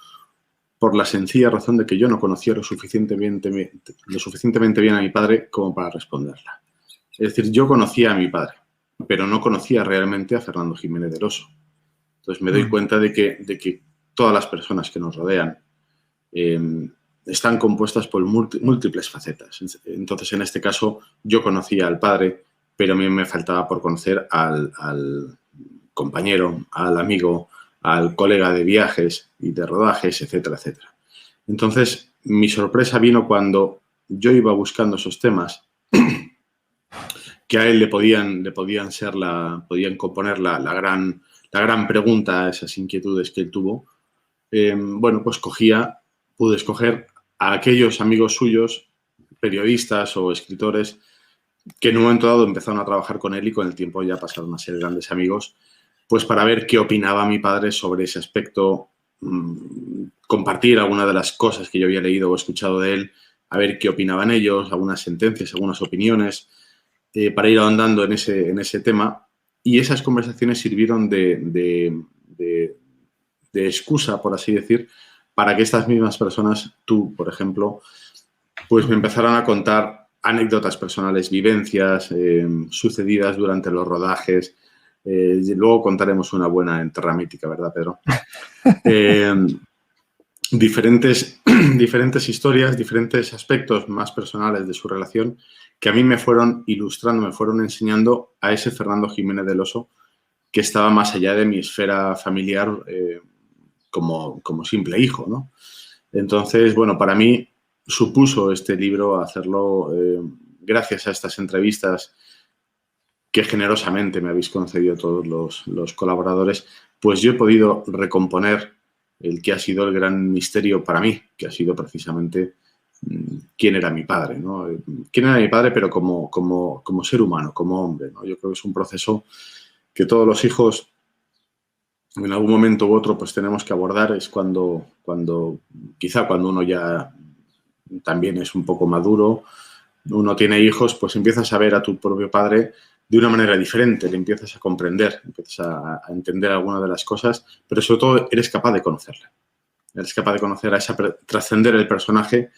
por la sencilla razón de que yo no conocía lo suficientemente bien a mi padre como para responderla. Es decir, yo conocía a mi padre, pero no conocía realmente a Fernando Jiménez del Oso. Entonces me doy cuenta de que todas las personas que nos rodean están compuestas por múltiples facetas. Entonces, en este caso, yo conocía al padre, pero a mí me faltaba por conocer al compañero, al amigo, al colega de viajes y de rodajes, etcétera, etcétera. Entonces, mi sorpresa vino cuando yo iba buscando esos temas que a él le podían componer la gran pregunta a esas inquietudes que él tuvo. Bueno, pues pude escoger a aquellos amigos suyos, periodistas o escritores, que en un momento dado empezaron a trabajar con él y con el tiempo ya pasaron a ser grandes amigos, pues para ver qué opinaba mi padre sobre ese aspecto, compartir alguna de las cosas que yo había leído o escuchado de él, a ver qué opinaban ellos, algunas sentencias, algunas opiniones, para ir ahondando en ese tema. Y esas conversaciones sirvieron de excusa, por así decir, para que estas mismas personas, tú, por ejemplo, pues me empezaran a contar anécdotas personales, vivencias sucedidas durante los rodajes. Luego contaremos una buena enterra mítica, ¿verdad, Pedro? Diferentes historias, diferentes aspectos más personales de su relación que a mí me fueron ilustrando, me fueron enseñando a ese Fernando Jiménez del Oso que estaba más allá de mi esfera familiar como simple hijo, ¿no? Entonces, bueno, para mí supuso este libro hacerlo gracias a estas entrevistas que generosamente me habéis concedido todos los colaboradores, pues yo he podido recomponer el que ha sido el gran misterio para mí, que ha sido precisamente quién era mi padre, ¿no? Quién era mi padre, pero como ser humano, como hombre, ¿no? Yo creo que es un proceso que todos los hijos en algún momento u otro pues tenemos que abordar. Es cuando uno ya también es un poco maduro, uno tiene hijos, pues empiezas a ver a tu propio padre de una manera diferente, le empiezas a comprender, empiezas a entender algunas de las cosas, pero sobre todo eres capaz de conocerle. Eres capaz de conocer trascender el personaje.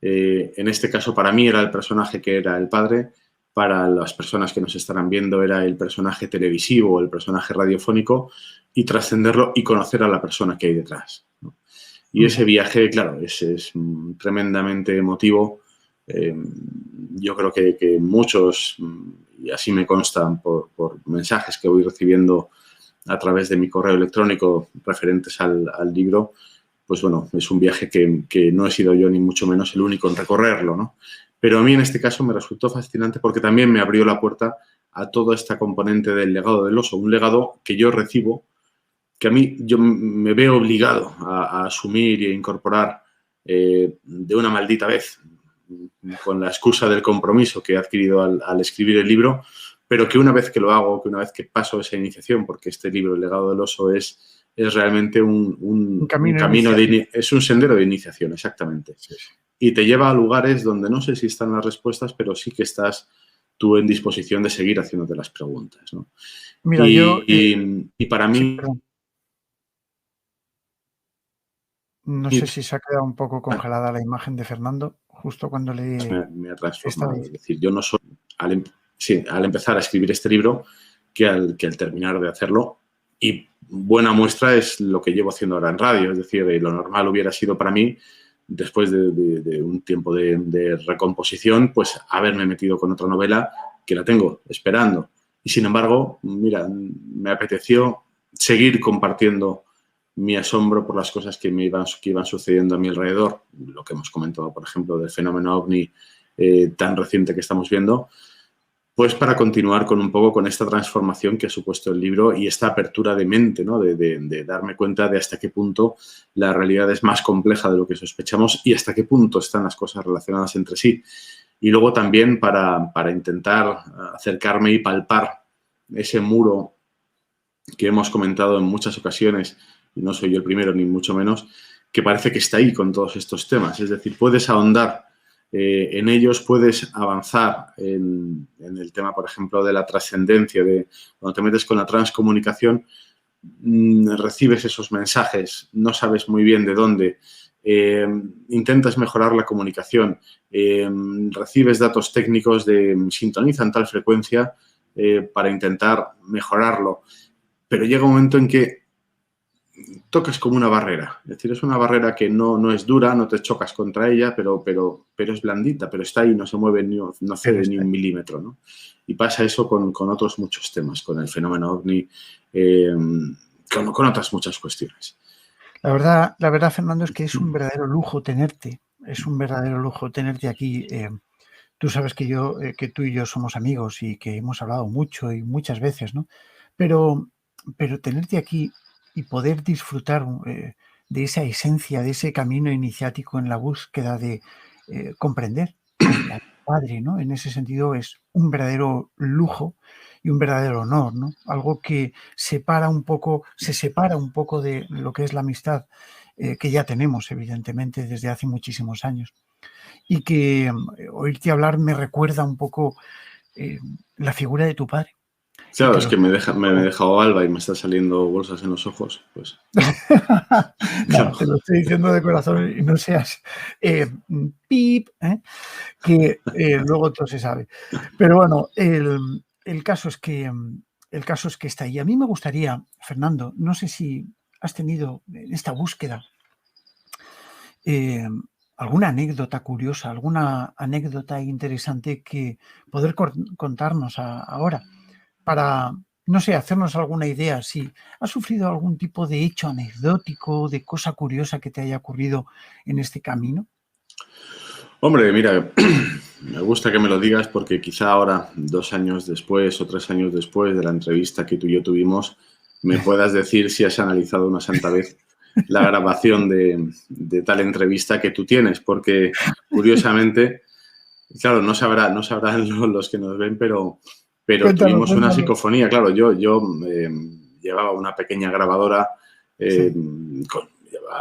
En este caso, para mí era el personaje que era el padre, para las personas que nos estarán viendo era el personaje televisivo, el personaje radiofónico, y trascenderlo y conocer a la persona que hay detrás, ¿no? Y ese viaje, claro, es tremendamente emotivo, Yo creo que muchos, y así me constan por mensajes que voy recibiendo a través de mi correo electrónico referentes al libro, pues bueno, es un viaje que no he sido yo ni mucho menos el único en recorrerlo, ¿no? Pero a mí en este caso me resultó fascinante porque también me abrió la puerta a toda esta componente del legado del oso, un legado que yo recibo, que a mí yo me veo obligado a asumir y a incorporar de una maldita vez, con la excusa del compromiso que he adquirido al escribir el libro, pero que una vez que lo hago, que una vez que paso esa iniciación, porque este libro, El legado del oso, es realmente un camino es un sendero de iniciación, exactamente. Sí, sí. Y te lleva a lugares donde no sé si están las respuestas, pero sí que estás tú en disposición de seguir haciéndote las preguntas, ¿no? Mira, y para mí... perdón. No sé si se ha quedado un poco congelada la imagen de Fernando justo cuando me ha transformado. Es decir, yo no soy, al empezar a escribir este libro, que al terminar de hacerlo, y buena muestra es lo que llevo haciendo ahora en radio. Es decir, lo normal hubiera sido para mí, después de un tiempo de recomposición, pues haberme metido con otra novela que la tengo esperando. Y sin embargo, mira, me apeteció seguir compartiendo mi asombro por las cosas que iban sucediendo a mi alrededor, lo que hemos comentado, por ejemplo, del fenómeno OVNI tan reciente que estamos viendo, pues para continuar con un poco con esta transformación que ha supuesto el libro y esta apertura de mente, ¿no? De darme cuenta de hasta qué punto la realidad es más compleja de lo que sospechamos y hasta qué punto están las cosas relacionadas entre sí. Y luego también para intentar acercarme y palpar ese muro que hemos comentado en muchas ocasiones, y no soy yo el primero ni mucho menos, que parece que está ahí con todos estos temas. Es decir, puedes ahondar en ellos, puedes avanzar en el tema, por ejemplo, de la trascendencia, de cuando te metes con la transcomunicación, recibes esos mensajes, no sabes muy bien de dónde, intentas mejorar la comunicación, recibes datos técnicos de sintoniza en tal frecuencia para intentar mejorarlo, pero llega un momento en que tocas como una barrera. Es decir, es una barrera que no es dura, no te chocas contra ella, pero es blandita, pero está ahí, no se mueve, no cede ni un milímetro, ¿no? Y pasa eso con otros muchos temas, con el fenómeno OVNI, con otras muchas cuestiones. La verdad, Fernando, es que es un verdadero lujo tenerte. Es un verdadero lujo tenerte aquí. Tú sabes que tú y yo somos amigos y que hemos hablado mucho y muchas veces, ¿no? Pero tenerte aquí y poder disfrutar de esa esencia, de ese camino iniciático en la búsqueda de comprender al Padre, ¿no? En ese sentido es un verdadero lujo y un verdadero honor, ¿no? Algo que se separa un poco de lo que es la amistad que ya tenemos, evidentemente, desde hace muchísimos años. Y que oírte hablar me recuerda un poco la figura de tu padre. Claro, es que me he dejado alba y me están saliendo bolsas en los ojos, pues. No, te lo estoy diciendo de corazón y no seas pip, que luego todo se sabe. Pero bueno, el caso es que está ahí. A mí me gustaría, Fernando, no sé si has tenido en esta búsqueda alguna anécdota curiosa, alguna anécdota interesante que poder contarnos ahora para, no sé, hacernos alguna idea, si has sufrido algún tipo de hecho anecdótico, de cosa curiosa que te haya ocurrido en este camino. Hombre, mira, me gusta que me lo digas porque quizá ahora, 2 años después o 3 años después de la entrevista que tú y yo tuvimos, me puedas decir si has analizado una santa vez la grabación de tal entrevista que tú tienes, porque curiosamente, claro, no sabrán los que nos ven, pero tuvimos una psicofonía. Claro, yo llevaba una pequeña grabadora con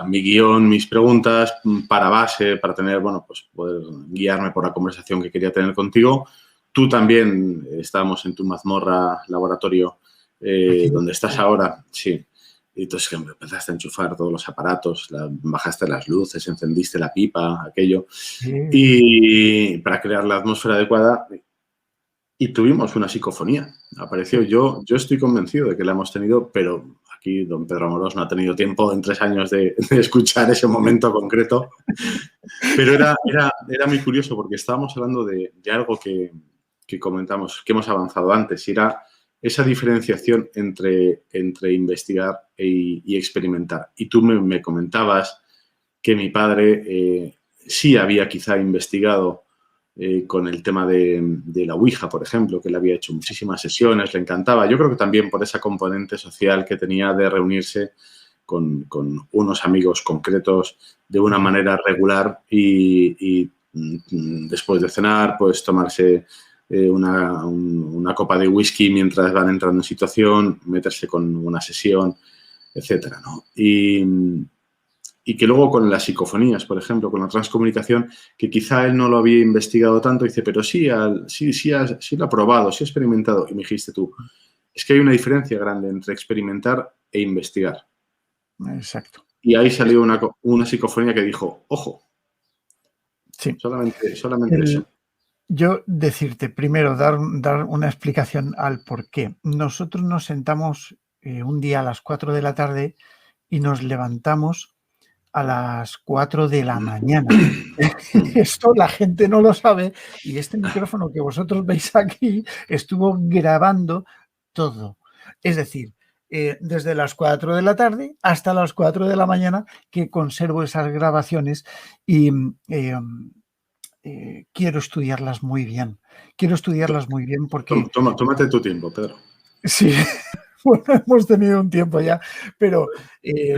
mi guión, mis preguntas para base, para tener, bueno, pues poder guiarme por la conversación que quería tener contigo. Tú también estábamos en tu mazmorra laboratorio donde estás ahora, sí. Y entonces empezaste a enchufar todos los aparatos, bajaste las luces, encendiste la pipa, aquello, y para crear la atmósfera adecuada. Y tuvimos una psicofonía. Apareció. Yo estoy convencido de que la hemos tenido, pero aquí don Pedro Amorós no ha tenido tiempo en 3 años de escuchar ese momento concreto, pero era muy curioso porque estábamos hablando de algo que comentamos, que hemos avanzado antes, y era esa diferenciación entre investigar y experimentar. Y tú me comentabas que mi padre sí había quizá investigado con el tema de la Ouija, por ejemplo, que le había hecho muchísimas sesiones, le encantaba. Yo creo que también por esa componente social que tenía de reunirse con unos amigos concretos de una manera regular y después de cenar, pues tomarse una copa de whisky mientras van entrando en situación, meterse con una sesión, etcétera, ¿no? Y que luego con las psicofonías, por ejemplo, con la transcomunicación, que quizá él no lo había investigado tanto, dice, pero sí lo ha probado, sí ha experimentado. Y me dijiste tú, es que hay una diferencia grande entre experimentar e investigar. Exacto. Y ahí salió una psicofonía que dijo, ojo, sí. solamente eso. Yo decirte, primero, dar una explicación al por qué. Nosotros nos sentamos un día a las 4 de la tarde y nos levantamos a las 4 de la mañana. Esto la gente no lo sabe y este micrófono que vosotros veis aquí estuvo grabando todo. Es decir, desde las 4 de la tarde hasta las 4 de la mañana que conservo esas grabaciones y quiero estudiarlas muy bien. Quiero estudiarlas muy bien porque... Tómate tu tiempo, Pedro. Sí, bueno, hemos tenido un tiempo ya, pero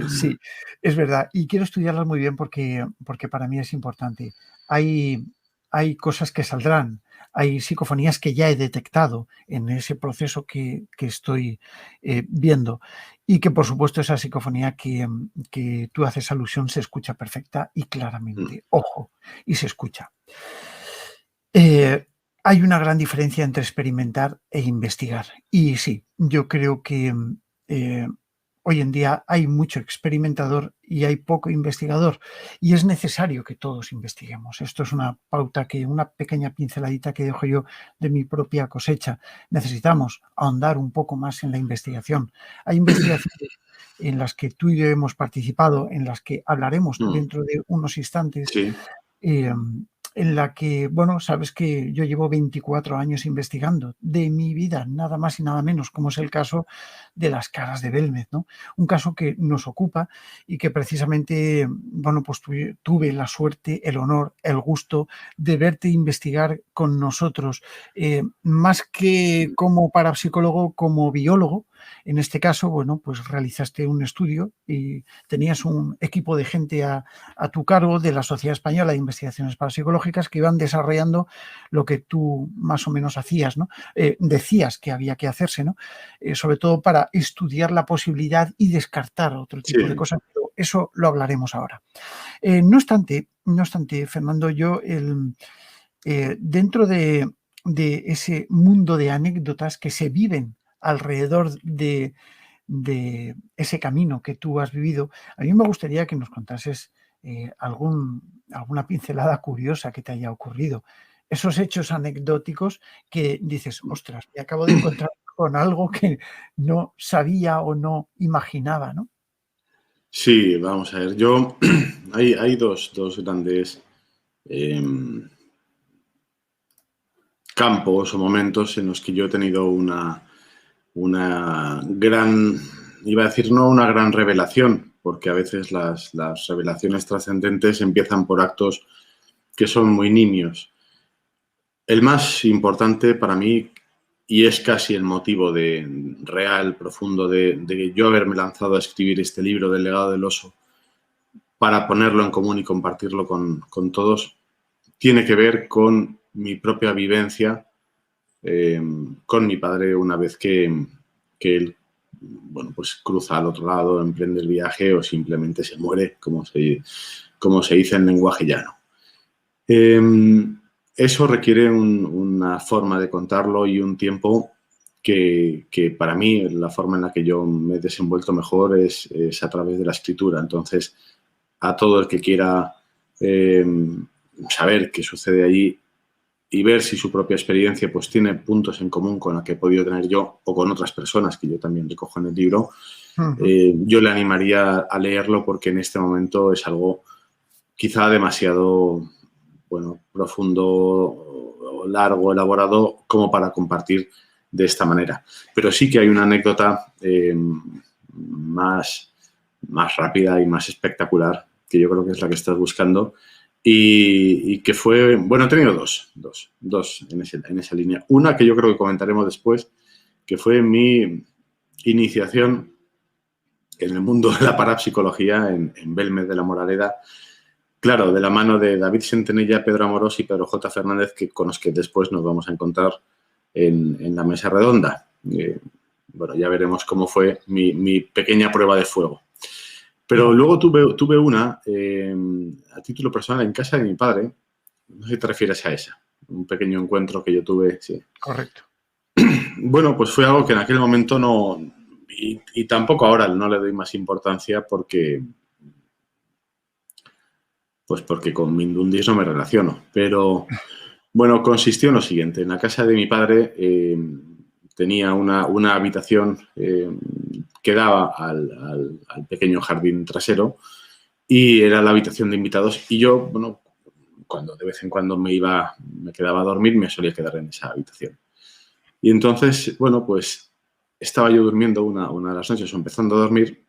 sí, es verdad. Y quiero estudiarlas muy bien porque para mí es importante. Hay cosas que saldrán, hay psicofonías que ya he detectado en ese proceso que estoy viendo y que, por supuesto, esa psicofonía que tú haces alusión se escucha perfecta y claramente. Ojo, y se escucha. Hay una gran diferencia entre experimentar e investigar. Y sí, yo creo que hoy en día hay mucho experimentador y hay poco investigador. Y es necesario que todos investiguemos. Esto es una pauta, una pequeña pinceladita que dejo yo de mi propia cosecha. Necesitamos ahondar un poco más en la investigación. Hay investigaciones en las que tú y yo hemos participado, en las que hablaremos dentro de unos instantes. Sí. En la que, bueno, sabes que yo llevo 24 años investigando de mi vida, nada más y nada menos, como es el caso de las caras de Belmez, ¿no? Un caso que nos ocupa y que precisamente, bueno, pues tuve la suerte, el honor, el gusto de verte investigar con nosotros, más que como parapsicólogo, como biólogo. En este caso, bueno, pues realizaste un estudio y tenías un equipo de gente a tu cargo de la Sociedad Española de Investigaciones Parapsicológicas que iban desarrollando lo que tú más o menos hacías, ¿no? Decías que había que hacerse, ¿no? Sobre todo para estudiar la posibilidad y descartar otro tipo de cosas, pero eso lo hablaremos ahora. No obstante, Fernando, yo dentro de ese mundo de anécdotas que se viven alrededor de ese camino que tú has vivido, a mí me gustaría que nos contases alguna pincelada curiosa que te haya ocurrido. Esos hechos anecdóticos que dices, ostras, me acabo de encontrar con algo que no sabía o no imaginaba, ¿no? Sí, vamos a ver. Hay dos grandes campos o momentos en los que yo he tenido una gran, iba a decir no una gran revelación, porque a veces las revelaciones trascendentes empiezan por actos que son muy nimios. El más importante para mí, y es casi el motivo real, profundo, de yo haberme lanzado a escribir este libro del legado del oso, para ponerlo en común y compartirlo con todos, tiene que ver con mi propia vivencia con mi padre una vez que él, bueno, pues cruza al otro lado, emprende el viaje o simplemente se muere, como se dice en lenguaje llano. Eso requiere una forma de contarlo y un tiempo que para mí la forma en la que yo me he desenvuelto mejor es a través de la escritura. Entonces, a todo el que quiera saber qué sucede allí y ver si su propia experiencia pues tiene puntos en común con la que he podido tener yo o con otras personas que yo también recojo en el libro, yo le animaría a leerlo porque en este momento es algo quizá demasiado, bueno, profundo, o largo, elaborado, como para compartir de esta manera. Pero sí que hay una anécdota más rápida y más espectacular, que yo creo que es la que estás buscando, y que fue, bueno, he tenido dos en esa línea. Una que yo creo que comentaremos después, que fue mi iniciación en el mundo de la parapsicología en Belmez de la Moraleda, claro, de la mano de David Sentenella, Pedro Amorós y Pedro J. Fernández, con los que después nos vamos a encontrar en la mesa redonda. Bueno, ya veremos cómo fue mi pequeña prueba de fuego. Pero luego tuve una, a título personal, en casa de mi padre. No sé si te refieres a esa. Un pequeño encuentro que yo tuve, sí. Correcto. Bueno, pues fue algo que en aquel momento no... Y tampoco ahora no le doy más importancia porque... Pues porque con Mindundis no me relaciono. Pero, bueno, consistió en lo siguiente. En la casa de mi padre tenía una habitación que daba al pequeño jardín trasero y era la habitación de invitados. Y yo, bueno, cuando de vez en cuando me quedaba a dormir, me solía quedar en esa habitación. Y entonces, bueno, pues estaba yo durmiendo una de las noches o empezando a dormir,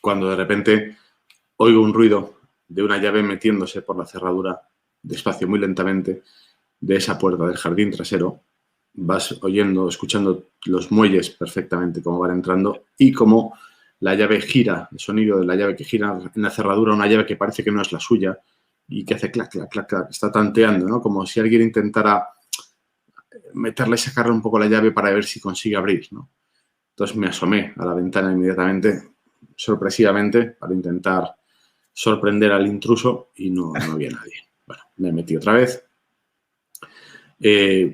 cuando de repente oigo un ruido de una llave metiéndose por la cerradura, despacio, muy lentamente, de esa puerta del jardín trasero. Vas oyendo, escuchando los muelles perfectamente, cómo van entrando y cómo la llave gira, el sonido de la llave que gira en la cerradura, una llave que parece que no es la suya y que hace clac, clac, clac, clac, está tanteando, ¿no? Como si alguien intentara meterle, sacarle un poco la llave para ver si consigue abrir, ¿no? Entonces me asomé a la ventana inmediatamente, sorpresivamente, para intentar sorprender al intruso y no había nadie. Bueno, me metí otra vez.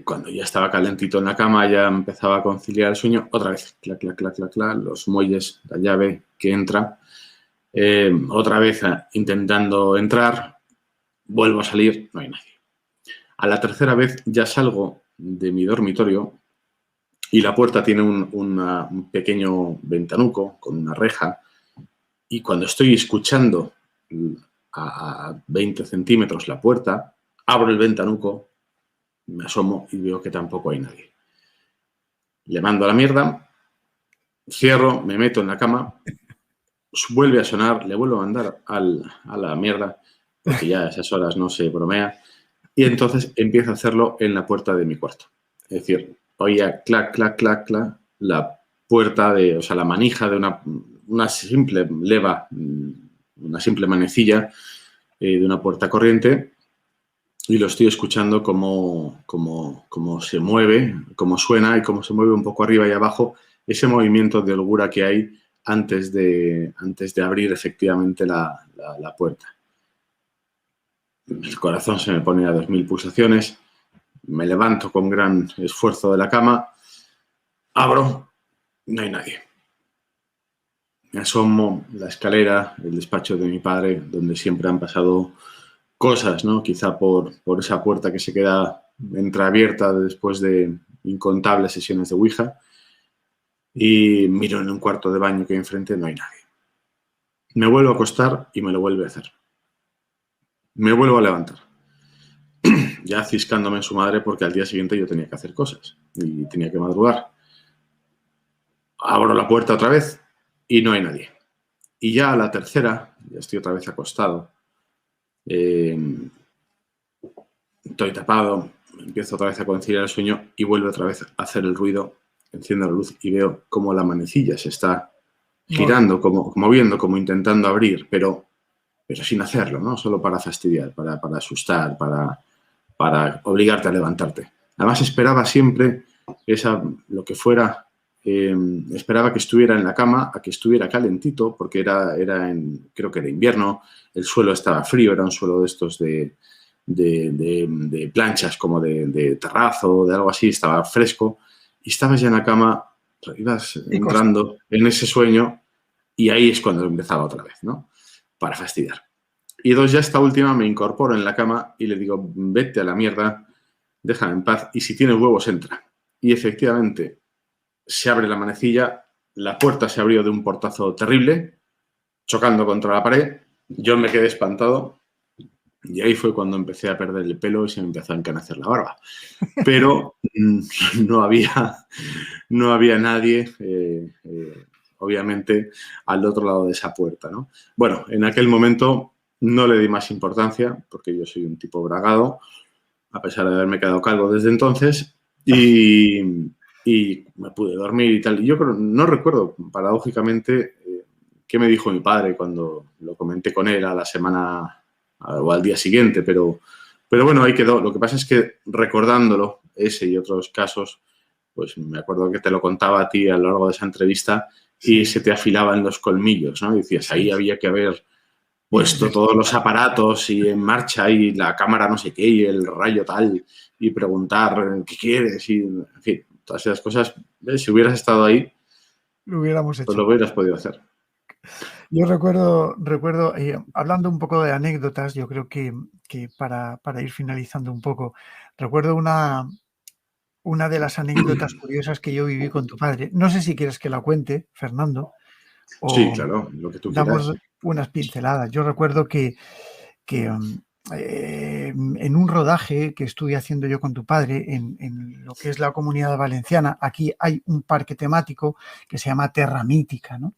Cuando ya estaba calentito en la cama, ya empezaba a conciliar el sueño. Otra vez, clac, clac, clac, clac, clac, los muelles, la llave que entra. Otra vez intentando entrar, vuelvo a salir, no hay nadie. A la tercera vez ya salgo de mi dormitorio y la puerta tiene un pequeño ventanuco con una reja y cuando estoy escuchando a 20 centímetros la puerta, abro el ventanuco, me asomo y veo que tampoco hay nadie. Le mando a la mierda, cierro, me meto en la cama, vuelve a sonar, le vuelvo a mandar a la mierda, porque ya a esas horas no se bromea, y entonces empiezo a hacerlo en la puerta de mi cuarto. Es decir, oía clac, clac, clac, clac, la puerta o sea, la manija de una simple leva, una simple manecilla de una puerta corriente, y lo estoy escuchando cómo se mueve, cómo suena y cómo se mueve un poco arriba y abajo ese movimiento de holgura que hay antes de abrir efectivamente la puerta. El corazón se me pone a 2000 pulsaciones, me levanto con gran esfuerzo de la cama, abro, no hay nadie. Me asomo la escalera, el despacho de mi padre, donde siempre han pasado cosas, ¿no? Quizá por esa puerta que se queda entreabierta después de incontables sesiones de Ouija, y miro en un cuarto de baño que hay enfrente, no hay nadie. Me vuelvo a acostar y me lo vuelve a hacer. Me vuelvo a levantar, ya ciscándome en su madre porque al día siguiente yo tenía que hacer cosas y tenía que madrugar. Abro la puerta otra vez y no hay nadie. Y ya a la tercera, ya estoy otra vez acostado, estoy tapado, empiezo otra vez a conciliar el sueño y vuelvo otra vez a hacer el ruido, enciendo la luz y veo cómo la manecilla se está girando, como moviendo, como intentando abrir, pero sin hacerlo, ¿no? Solo para fastidiar, para asustar, para obligarte a levantarte. Además esperaba siempre lo que fuera, esperaba que estuviera en la cama, a que estuviera calentito, porque creo que era invierno, el suelo estaba frío, era un suelo de estos de planchas, como de terrazo, de algo así, estaba fresco, y estabas ya en la cama, ibas entrando en ese sueño, y ahí es cuando empezaba otra vez, ¿no? Para fastidiar. Y ya esta última me incorporo en la cama y le digo, vete a la mierda, déjame en paz, y si tienes huevos entra. Y efectivamente se abre la manecilla, la puerta se abrió de un portazo terrible, chocando contra la pared. Yo me quedé espantado y ahí fue cuando empecé a perder el pelo y se me empezó a encanecer la barba. Pero no había nadie, obviamente, al otro lado de esa puerta, ¿no? Bueno, en aquel momento no le di más importancia porque yo soy un tipo bragado, a pesar de haberme quedado calvo desde entonces, y me pude dormir y tal. Y yo no recuerdo, paradójicamente, qué me dijo mi padre cuando lo comenté con él a la semana o al día siguiente, pero bueno, ahí quedó. Lo que pasa es que recordándolo, ese y otros casos, pues me acuerdo que te lo contaba a ti a lo largo de esa entrevista y se te afilaban los colmillos, ¿no? Y decías, ahí había que haber puesto todos los aparatos y en marcha y la cámara no sé qué y el rayo tal y preguntar qué quieres y, en fin, todas esas cosas. ¿Ves? Si hubieras estado ahí, lo hubiéramos hecho. Pues lo hubieras podido hacer. Yo recuerdo hablando un poco de anécdotas, yo creo que para ir finalizando un poco, recuerdo una de las anécdotas curiosas que yo viví con tu padre. No sé si quieres que la cuente, Fernando. Sí, claro, lo que tú quieras. Damos unas pinceladas. Yo recuerdo que en un rodaje que estuve haciendo yo con tu padre en lo que es la Comunidad Valenciana, aquí hay un parque temático que se llama Terra Mítica, ¿no?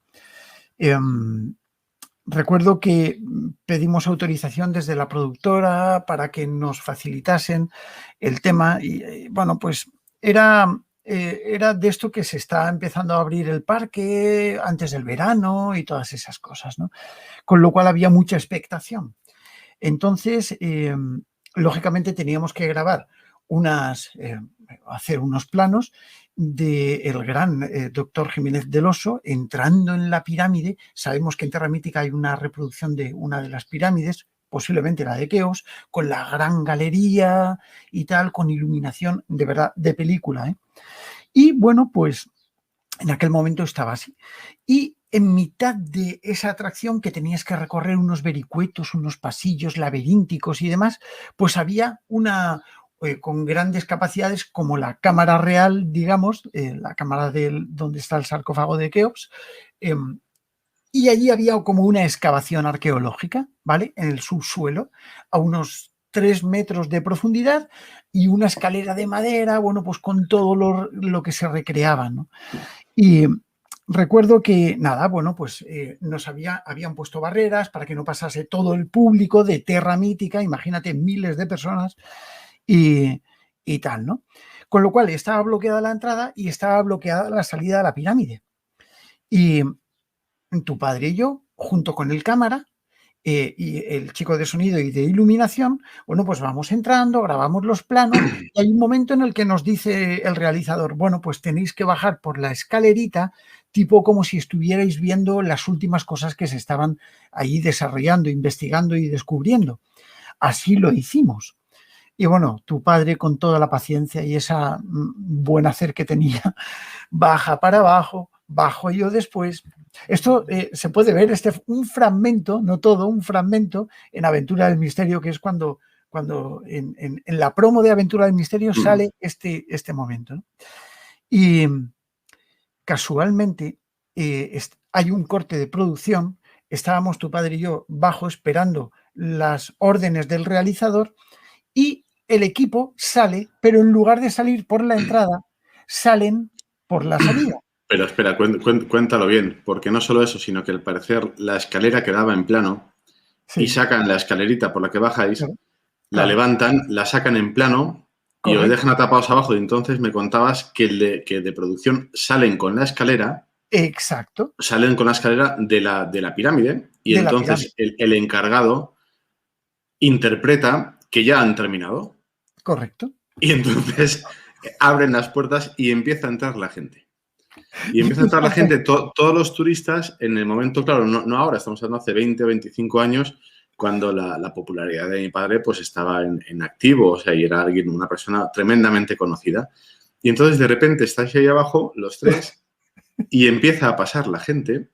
Recuerdo que pedimos autorización desde la productora para que nos facilitasen el tema y bueno, pues era de esto que se está empezando a abrir el parque antes del verano y todas esas cosas, ¿no? Con lo cual había mucha expectación. Entonces, lógicamente teníamos que grabar hacer unos planos del gran doctor Jiménez del Oso entrando en la pirámide. Sabemos que en Terra Mítica hay una reproducción de una de las pirámides, posiblemente la de Keops, con la gran galería y tal, con iluminación de verdad de película, ¿eh? Y bueno, pues en aquel momento estaba así. Y en mitad de esa atracción que tenías que recorrer unos vericuetos, unos pasillos laberínticos y demás, pues había una con grandes capacidades como la cámara real, digamos, la cámara donde está el sarcófago de Keops, y allí había como una excavación arqueológica, ¿vale? En el subsuelo, a unos 3 metros de profundidad y una escalera de madera, bueno, pues con todo lo que se recreaba, ¿no? Y recuerdo que, nada, bueno, pues nos habían puesto barreras para que no pasase todo el público de Terra Mítica, imagínate, miles de personas y tal, ¿no? Con lo cual estaba bloqueada la entrada y estaba bloqueada la salida de la pirámide. Y tu padre y yo, junto con el cámara y el chico de sonido y de iluminación, bueno, pues vamos entrando, grabamos los planos y hay un momento en el que nos dice el realizador, bueno, pues tenéis que bajar por la escalerita, tipo como si estuvierais viendo las últimas cosas que se estaban ahí desarrollando, investigando y descubriendo. Así lo hicimos. Y bueno, tu padre con toda la paciencia y esa buen hacer que tenía, baja para abajo, bajo yo después. Esto se puede ver, un fragmento, no todo, un fragmento en Aventura del Misterio, que es cuando en la promo de Aventura del Misterio sale este momento, ¿no? Y casualmente hay un corte de producción, estábamos tu padre y yo bajo esperando las órdenes del realizador y el equipo sale, pero en lugar de salir por la entrada, salen por la salida. Pero espera, cuéntalo bien, porque no solo eso, sino que al parecer la escalera quedaba en plano y sacan la escalerita por la que bajáis, la levantan, la sacan en plano y os dejan atrapados abajo. Y entonces me contabas que de producción salen con la escalera. Exacto. Salen con la escalera de la pirámide y entonces el encargado interpreta que ya han terminado. Correcto. Y entonces abren las puertas y empieza a entrar la gente. Y empieza a entrar la gente, todos los turistas, en el momento, claro, no ahora, estamos hablando hace 20 o 25 años, cuando la popularidad de mi padre pues estaba en activo, o sea, y era una persona tremendamente conocida. Y entonces de repente estáis ahí abajo, los tres, y empieza a pasar la gente,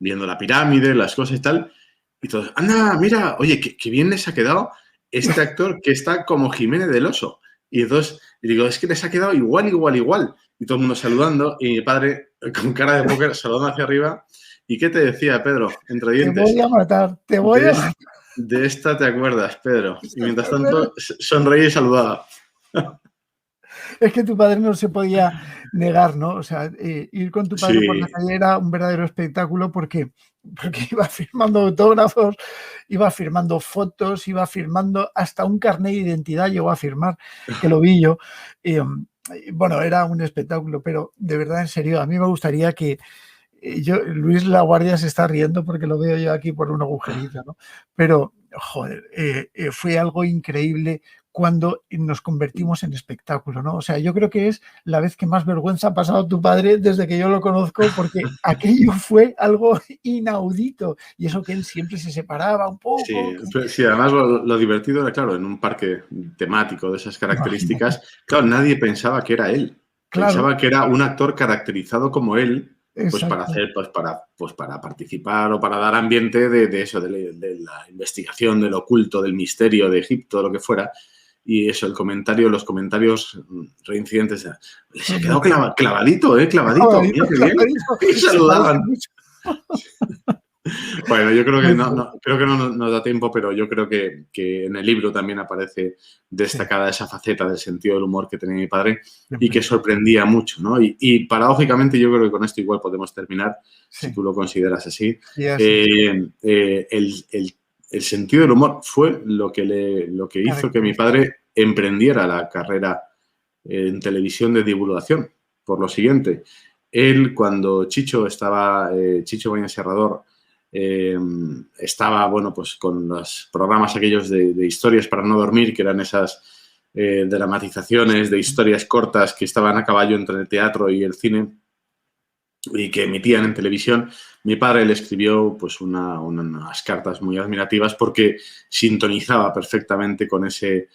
viendo la pirámide, las cosas y tal, y todos, anda, mira, oye, qué bien les ha quedado este actor que está como Jiménez del Oso. Y entonces, y digo, es que les ha quedado igual, igual, igual. Y todo el mundo saludando y mi padre con cara de póker saludando hacia arriba. ¿Y qué te decía, Pedro? Entre dientes. Te voy a matar, te voy a matar. De esta te acuerdas, Pedro. Y mientras tanto sonreía y saludaba. Es que tu padre no se podía negar, ¿no? O sea, ir con tu padre por la calle era un verdadero espectáculo porque iba firmando autógrafos, iba firmando fotos, iba firmando hasta un carnet de identidad, llegó a firmar, que lo vi yo. Bueno, era un espectáculo, pero de verdad, en serio, a mí me gustaría que Luis Laguardia se está riendo porque lo veo yo aquí por un agujerito, ¿no? Pero, joder, fue algo increíble cuando nos convertimos en espectáculo, ¿no? O sea, yo creo que es la vez que más vergüenza ha pasado tu padre desde que yo lo conozco, porque aquello fue algo inaudito. Y eso que él siempre se separaba un poco. Sí, además lo divertido era, claro, en un parque temático de esas características, claro, nadie pensaba que era él. Claro. Pensaba que era un actor caracterizado como él, pues para hacer, para participar o para dar ambiente de eso, de la investigación, del oculto, del misterio de Egipto, lo que fuera. Y eso, los comentarios reincidentes. Les ha quedado clavadito, clavadito. Mira qué bien. Y saludaban. Bueno, yo creo que no nos da tiempo, pero yo creo que en el libro también aparece destacada esa faceta del sentido del humor que tenía mi padre y que sorprendía mucho, ¿no? Y paradójicamente yo creo que con esto igual podemos terminar, si tú lo consideras así. El sentido del humor fue lo que hizo que mi padre emprendiera la carrera en televisión de divulgación. Por lo siguiente, él cuando Chicho Baña Serrador estaba, bueno, pues con los programas aquellos de historias para no dormir, que eran esas dramatizaciones de historias cortas que estaban a caballo entre el teatro y el cine y que emitían en televisión, mi padre le escribió pues unas cartas muy admirativas porque sintonizaba perfectamente con ese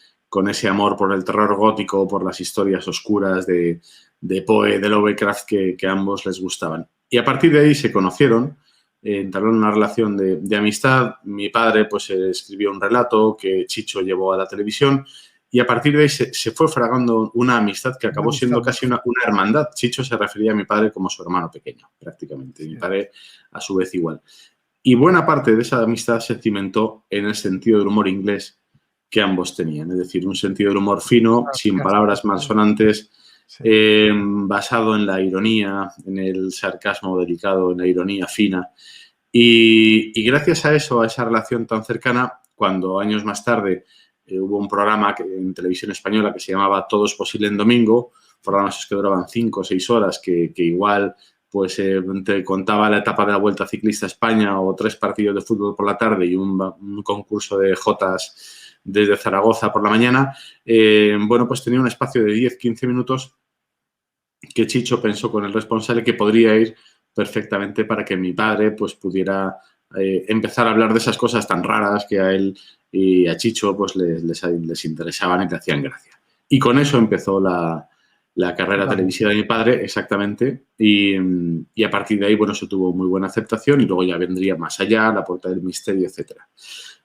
amor por el terror gótico, por las historias oscuras de Poe, de Lovecraft que a ambos les gustaban. Y a partir de ahí se conocieron, entablaron una relación de amistad. Mi padre pues escribió un relato que Chicho llevó a la televisión y a partir de ahí se fue fragando una amistad que acabó siendo casi una hermandad. Chicho se refería a mi padre como su hermano pequeño, prácticamente. Mi padre a su vez igual. Y buena parte de esa amistad se cimentó en el sentido del humor inglés que ambos tenían. Es decir, un sentido del humor fino, sin palabras malsonantes, basado en la ironía, en el sarcasmo delicado, en la ironía fina. Y gracias a eso, a esa relación tan cercana, cuando años más tarde hubo un programa en televisión española que se llamaba Todo es posible en domingo, programas que duraban 5 o 6 horas, que igual pues te contaba la etapa de la Vuelta Ciclista a España o 3 partidos de fútbol por la tarde y un concurso de jotas desde Zaragoza por la mañana. Bueno, pues tenía un espacio de 10-15 minutos que Chicho pensó con el responsable que podría ir perfectamente para que mi padre pues pudiera empezar a hablar de esas cosas tan raras que a él y a Chicho pues les interesaban y le hacían gracia. Y con eso empezó la carrera televisiva de mi padre, exactamente, y a partir de ahí, bueno, eso tuvo muy buena aceptación y luego ya vendría Más allá, La puerta del misterio, etcétera.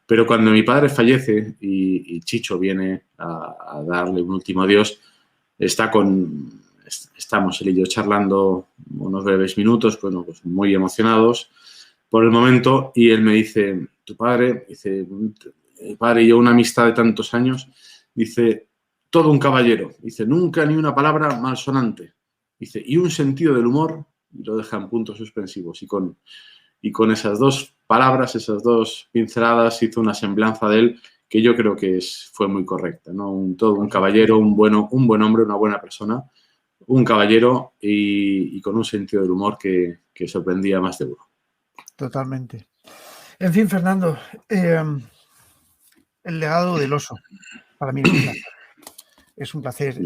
Pero cuando mi padre fallece y Chicho viene a darle un último adiós, estamos él y yo charlando unos breves minutos, bueno, pues muy emocionados por el momento, y él me dice, tu padre, dice, mi padre y yo una amistad de tantos años, dice, todo un caballero, dice, nunca ni una palabra malsonante, dice, y un sentido del humor, y lo deja en puntos suspensivos, y con esas dos palabras, esas dos pinceladas, hizo una semblanza de él que yo creo que fue muy correcta, ¿no? Todo un caballero, un buen hombre, una buena persona, un caballero y con un sentido del humor que sorprendía más de uno. Totalmente. En fin, Fernando, el legado del oso, para mí es un placer.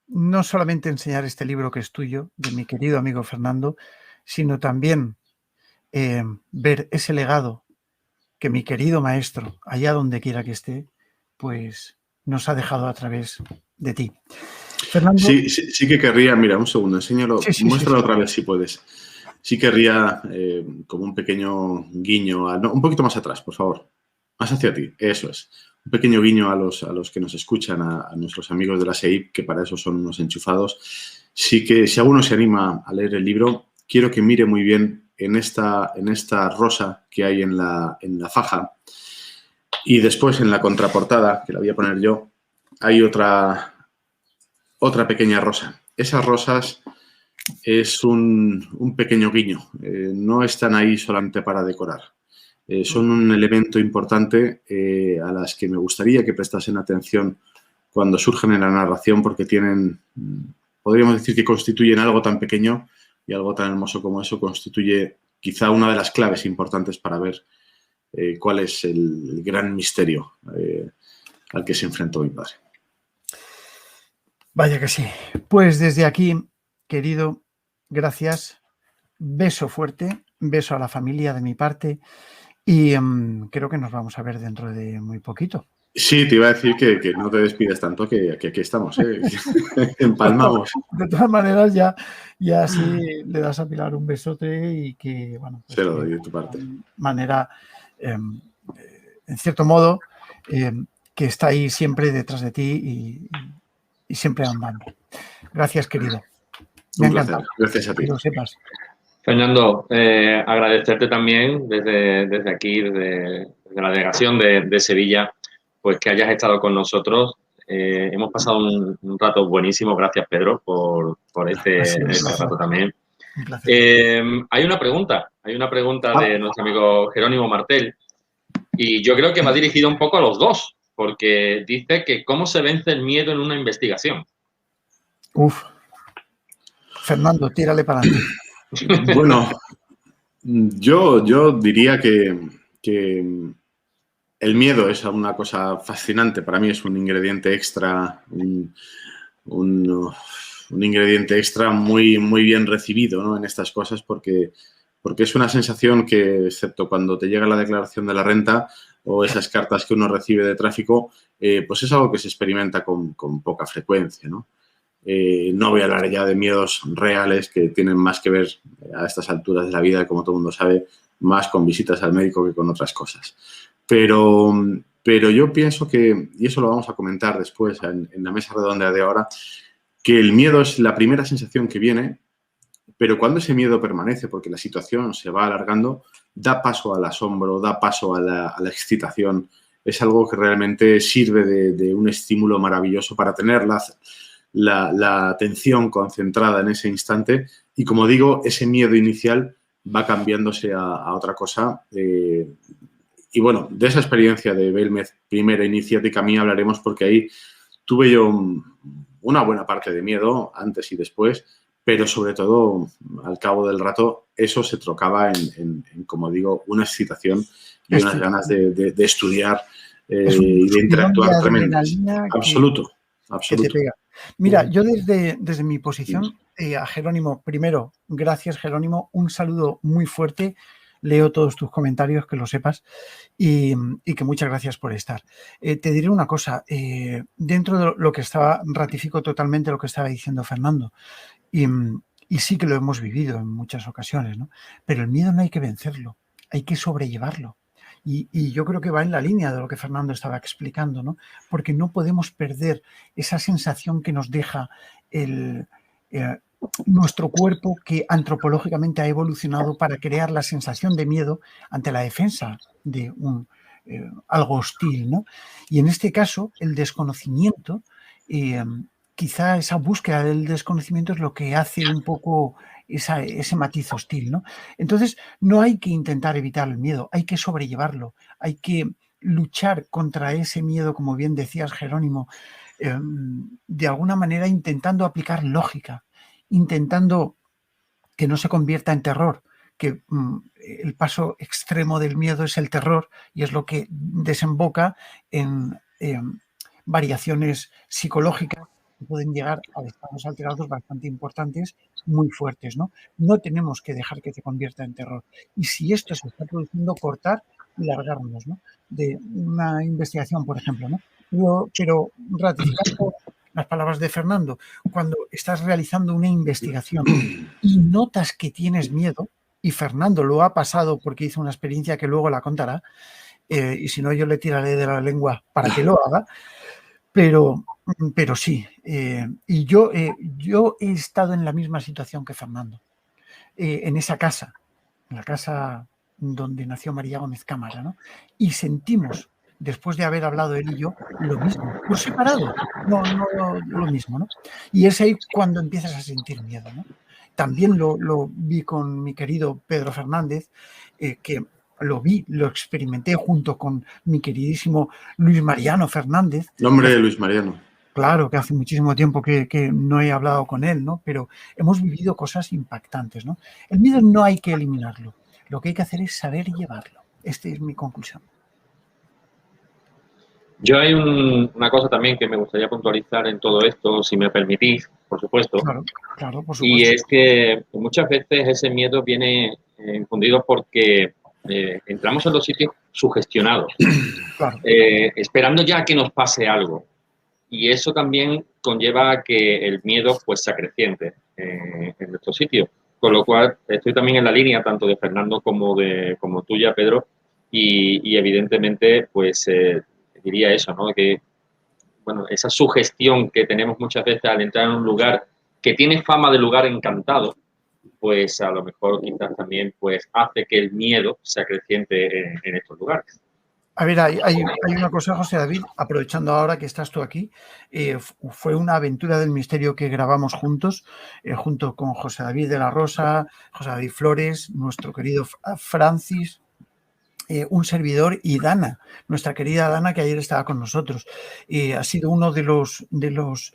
No solamente enseñar este libro que es tuyo, de mi querido amigo Fernando, sino también ver ese legado que mi querido maestro, allá donde quiera que esté, pues nos ha dejado a través de ti. Fernando. Sí que querría, mira, un segundo, enséñalo, muéstralo otra vez si puedes. Sí querría como un pequeño guiño, un poquito más atrás, por favor. Más hacia ti, eso es. un pequeño guiño a los que nos escuchan, a nuestros amigos de la SEIP, que para eso son unos enchufados. Sí que si alguno se anima a leer el libro, quiero que mire muy bien en esta rosa que hay en la faja, y después en la contraportada, que la voy a poner yo, hay otra pequeña rosa. Esas rosas es un pequeño guiño, no están ahí solamente para decorar. Son un elemento importante a las que me gustaría que prestasen atención cuando surgen en la narración, porque podríamos decir que constituyen algo tan pequeño, y algo tan hermoso como eso constituye quizá una de las claves importantes para ver cuál es el gran misterio al que se enfrentó mi padre. Vaya que sí. Pues desde aquí, querido, gracias. Beso fuerte, beso a la familia de mi parte, y creo que nos vamos a ver dentro de muy poquito. Sí, te iba a decir que no te despides tanto, que aquí estamos, empalmamos. De todas maneras, ya sí le das a Pilar un besote, y que, bueno, pues se lo doy de tu parte. De manera, en cierto modo, que está ahí siempre detrás de ti y siempre andando. Gracias, querido. Me ha encantado. Gracias a ti. Que lo sepas. Fernando, agradecerte también desde aquí, desde la delegación de Sevilla, pues que hayas estado con nosotros. Hemos pasado un rato buenísimo. Gracias, Pedro, por este rato también. Hay una pregunta de nuestro amigo Jerónimo Martel, y yo creo que va dirigido un poco a los dos, porque dice que cómo se vence el miedo en una investigación. Fernando, tírale para adelante. Bueno, yo diría que el miedo es una cosa fascinante. Para mí es un ingrediente extra, un ingrediente extra muy, muy bien recibido, ¿no?, en estas cosas, porque es una sensación que, excepto cuando te llega la declaración de la renta o esas cartas que uno recibe de tráfico, pues es algo que se experimenta con poca frecuencia, ¿no? No voy a hablar ya de miedos reales que tienen más que ver a estas alturas de la vida, como todo el mundo sabe, más con visitas al médico que con otras cosas. Pero yo pienso que, y eso lo vamos a comentar después en la mesa redonda de ahora, que el miedo es la primera sensación que viene, pero cuando ese miedo permanece, porque la situación se va alargando, da paso al asombro, da paso a la excitación. Es algo que realmente sirve de un estímulo maravilloso para tener la atención concentrada en ese instante, y, como digo, ese miedo inicial va cambiándose a otra cosa. Y bueno, de esa experiencia de Belmez, primera iniciática a mí, hablaremos, porque ahí tuve yo una buena parte de miedo antes y después, pero sobre todo al cabo del rato eso se trocaba en como digo, una excitación y unas ganas de estudiar y de interactuar tremendas. Absoluto. Que te pega. Mira, yo desde mi posición, a Jerónimo, primero, gracias, Jerónimo, un saludo muy fuerte. Leo todos tus comentarios, que lo sepas, y que muchas gracias por estar. Te diré una cosa, dentro de lo que ratifico totalmente lo que estaba diciendo Fernando, y sí que lo hemos vivido en muchas ocasiones, ¿no? Pero el miedo no hay que vencerlo, hay que sobrellevarlo. Y yo creo que va en la línea de lo que Fernando estaba explicando, ¿no? Porque no podemos perder esa sensación que nos deja nuestro cuerpo, que antropológicamente ha evolucionado para crear la sensación de miedo ante la defensa de algo hostil, ¿no? Y en este caso, el desconocimiento, quizá esa búsqueda del desconocimiento es lo que hace un poco ese matiz hostil, ¿no? Entonces, no hay que intentar evitar el miedo, hay que sobrellevarlo, hay que luchar contra ese miedo, como bien decías, Jerónimo, de alguna manera intentando aplicar lógica, intentando que no se convierta en terror, que el paso extremo del miedo es el terror, y es lo que desemboca en variaciones psicológicas que pueden llegar a estados alterados bastante importantes, muy fuertes, ¿no? No tenemos que dejar que se convierta en terror. Y si esto se está produciendo, cortar y largarnos, ¿no? De una investigación, por ejemplo, ¿no? Pero ratificando las palabras de Fernando, cuando estás realizando una investigación y notas que tienes miedo, y Fernando lo ha pasado porque hizo una experiencia que luego la contará, y si no yo le tiraré de la lengua para que lo haga, pero sí. Y yo he estado en la misma situación que Fernando, en esa casa, en la casa donde nació María Gómez Cámara, ¿no? Y sentimos, después de haber hablado él y yo, lo mismo, por separado, no lo mismo, ¿no? Y es ahí cuando empiezas a sentir miedo, ¿no? También lo vi con mi querido Pedro Fernández, que lo experimenté junto con mi queridísimo Luis Mariano Fernández. Nombre de Luis Mariano. Claro, que hace muchísimo tiempo que no he hablado con él, ¿no? Pero hemos vivido cosas impactantes, ¿no? El miedo no hay que eliminarlo. Lo que hay que hacer es saber llevarlo. Esta es mi conclusión. Yo hay una cosa también que me gustaría puntualizar en todo esto, si me permitís, por supuesto. Claro, por supuesto. Y es que muchas veces ese miedo viene infundido porque entramos en los sitios sugestionados, Claro. esperando ya que nos pase algo. Y eso también conlleva a que el miedo pues se acreciente en nuestro sitio. Con lo cual estoy también en la línea tanto de Fernando como tuya, Pedro, y evidentemente pues diría eso, ¿no? Que bueno, esa sugestión que tenemos muchas veces al entrar en un lugar que tiene fama de lugar encantado, pues a lo mejor quizás también pues hace que el miedo se acreciente en estos lugares. A ver, hay una cosa, José David, aprovechando ahora que estás tú aquí, fue una aventura del misterio que grabamos juntos, junto con José David de la Rosa, José David Flores, nuestro querido Francis, un servidor y Dana, nuestra querida Dana, que ayer estaba con nosotros. Ha sido uno de los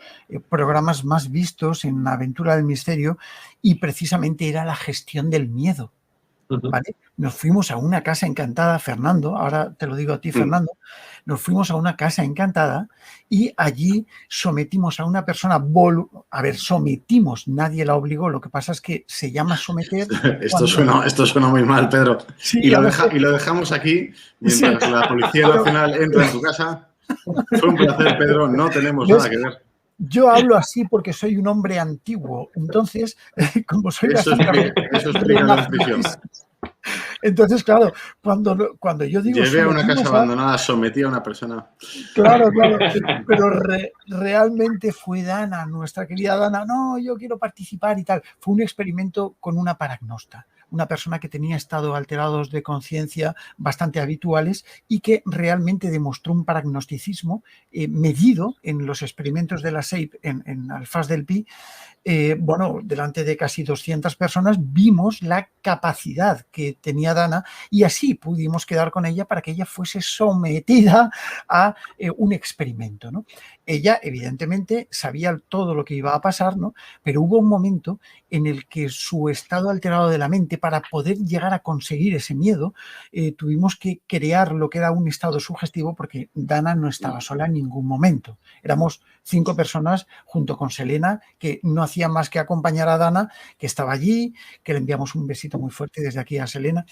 programas más vistos en la aventura del misterio y precisamente era la gestión del miedo. ¿Vale? Nos fuimos a una casa encantada, Fernando, ahora te lo digo a ti, Fernando, nos fuimos a una casa encantada y allí sometimos a una persona, sometimos, nadie la obligó, lo que pasa es que se llama someter. Esto suena muy mal, Pedro. Sí, y lo dejamos aquí mientras sí. La Policía Nacional entra en tu casa. Fue un placer, Pedro, no tenemos nada que ver. Yo hablo así porque soy un hombre antiguo, entonces, como soy eso explica la prisión. Entonces, claro, cuando yo digo... Llevé a una casa abandonada, sometí a una persona. Claro, pero realmente fue Dana, nuestra querida Dana, no, yo quiero participar y tal. Fue un experimento con una paragnosta, una persona que tenía estados alterados de conciencia bastante habituales y que realmente demostró un paragnosticismo medido en los experimentos de la SEIP en alfas del pi. Delante de casi 200 personas vimos la capacidad que tenía Dana y así pudimos quedar con ella para que ella fuese sometida a un experimento, ¿no? Ella, evidentemente, sabía todo lo que iba a pasar, ¿no? Pero hubo un momento en el que su estado alterado de la mente, para poder llegar a conseguir ese miedo, tuvimos que crear lo que era un estado sugestivo porque Dana no estaba sola en ningún momento. Éramos 5 personas junto con Selena, que no hacía más que acompañar a Dana, que estaba allí, que le enviamos un besito muy fuerte desde aquí a Selena,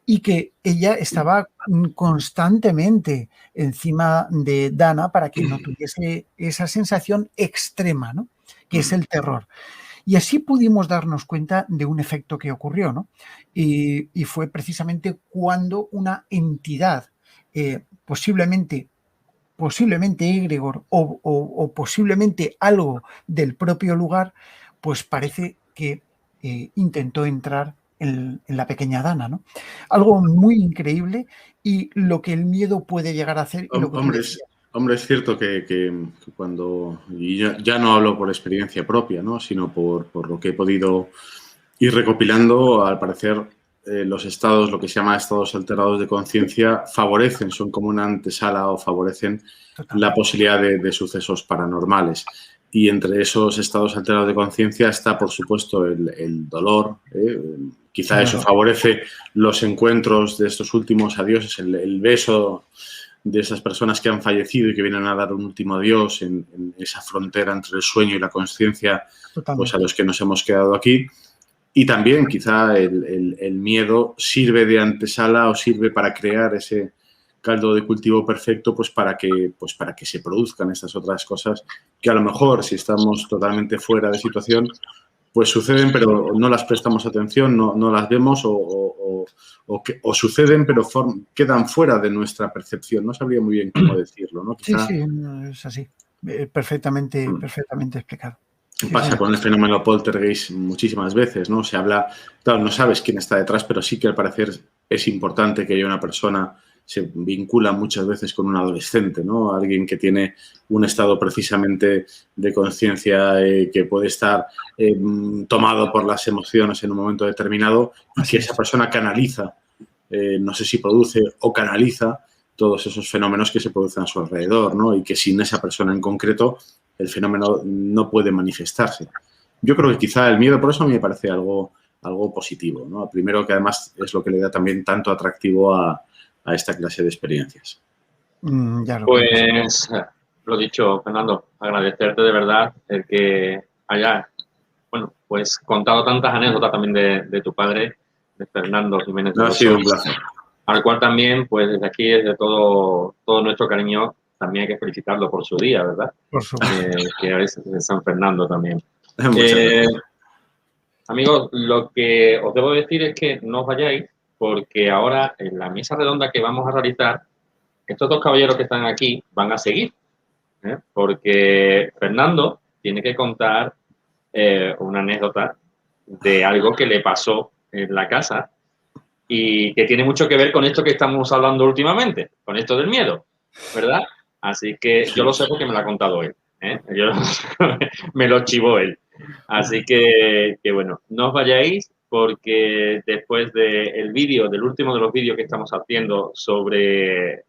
y que ella estaba constantemente encima de Dana para que no tuviese esa sensación extrema, ¿no? Que es el terror. Y así pudimos darnos cuenta de un efecto que ocurrió, ¿no? Y fue precisamente cuando una entidad, posiblemente egregor o posiblemente algo del propio lugar, pues parece que intentó entrar en la pequeña Dana, ¿no? Algo muy increíble y lo que el miedo puede llegar a hacer. Hombre, es cierto que cuando, y ya no hablo por experiencia propia, ¿no? Sino por lo que he podido ir recopilando, al parecer los estados, lo que se llama estados alterados de conciencia, son como una antesala o favorecen la posibilidad de sucesos paranormales. Y entre esos estados alterados de conciencia está, por supuesto, el dolor. Quizá eso favorece los encuentros de estos últimos adioses, el beso de esas personas que han fallecido y que vienen a dar un último adiós en esa frontera entre el sueño y la consciencia, pues a los que nos hemos quedado aquí. Y también quizá el miedo sirve de antesala o sirve para crear ese caldo de cultivo perfecto, pues para que se produzcan estas otras cosas que a lo mejor, si estamos totalmente fuera de situación, pues suceden, pero no las prestamos atención, no las vemos o o suceden, pero quedan fuera de nuestra percepción. No sabría muy bien cómo decirlo, ¿no? Quizá... Sí, es así. Perfectamente explicado. Pasa con el fenómeno poltergeist muchísimas veces, ¿no? Se habla, claro, no sabes quién está detrás, pero sí que al parecer es importante que haya una persona, se vincula muchas veces con un adolescente, ¿no? Alguien que tiene un estado precisamente de conciencia que puede estar tomado por las emociones en un momento determinado y que esa persona canaliza, no sé si produce o canaliza todos esos fenómenos que se producen a su alrededor, ¿no? Y que sin esa persona en concreto el fenómeno no puede manifestarse. Yo creo que quizá el miedo, por eso a mí me parece algo positivo, ¿no? Primero, que además es lo que le da también tanto atractivo a esta clase de experiencias. Pues lo dicho, Fernando, agradecerte de verdad el que haya, bueno, pues contado tantas anécdotas también de tu padre, de Fernando Jiménez. Ha sido un placer. Al cual también, pues desde aquí, desde todo nuestro cariño, también hay que felicitarlo por su día, ¿verdad? Por supuesto. Que es de San Fernando también. Muchas gracias. Amigos, lo que os debo decir es que no os vayáis, porque ahora en la mesa redonda que vamos a realizar, estos dos caballeros que están aquí van a seguir, porque Fernando tiene que contar una anécdota de algo que le pasó en la casa y que tiene mucho que ver con esto que estamos hablando últimamente, con esto del miedo, ¿verdad? Así que yo lo sé porque me lo ha contado él, me lo chivó él. Así que bueno, no os vayáis porque después del vídeo, del último de los vídeos que estamos haciendo sobre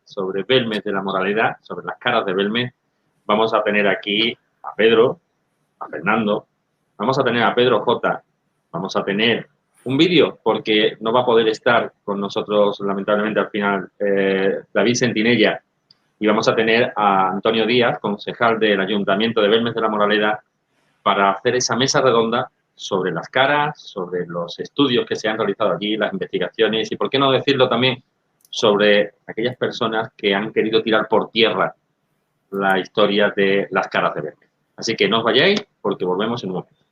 Belmez de la moralidad, sobre las caras de Belmez, vamos a tener aquí a Pedro, a Fernando, vamos a tener a Pedro J, vamos a tener un vídeo porque no va a poder estar con nosotros lamentablemente al final David Sentinella, y vamos a tener a Antonio Díaz, concejal del Ayuntamiento de Belmez de la Moralidad, para hacer esa mesa redonda sobre las caras, sobre los estudios que se han realizado allí, las investigaciones y, por qué no decirlo también, sobre aquellas personas que han querido tirar por tierra la historia de las caras de Belmez. Así que no os vayáis porque volvemos en un momento.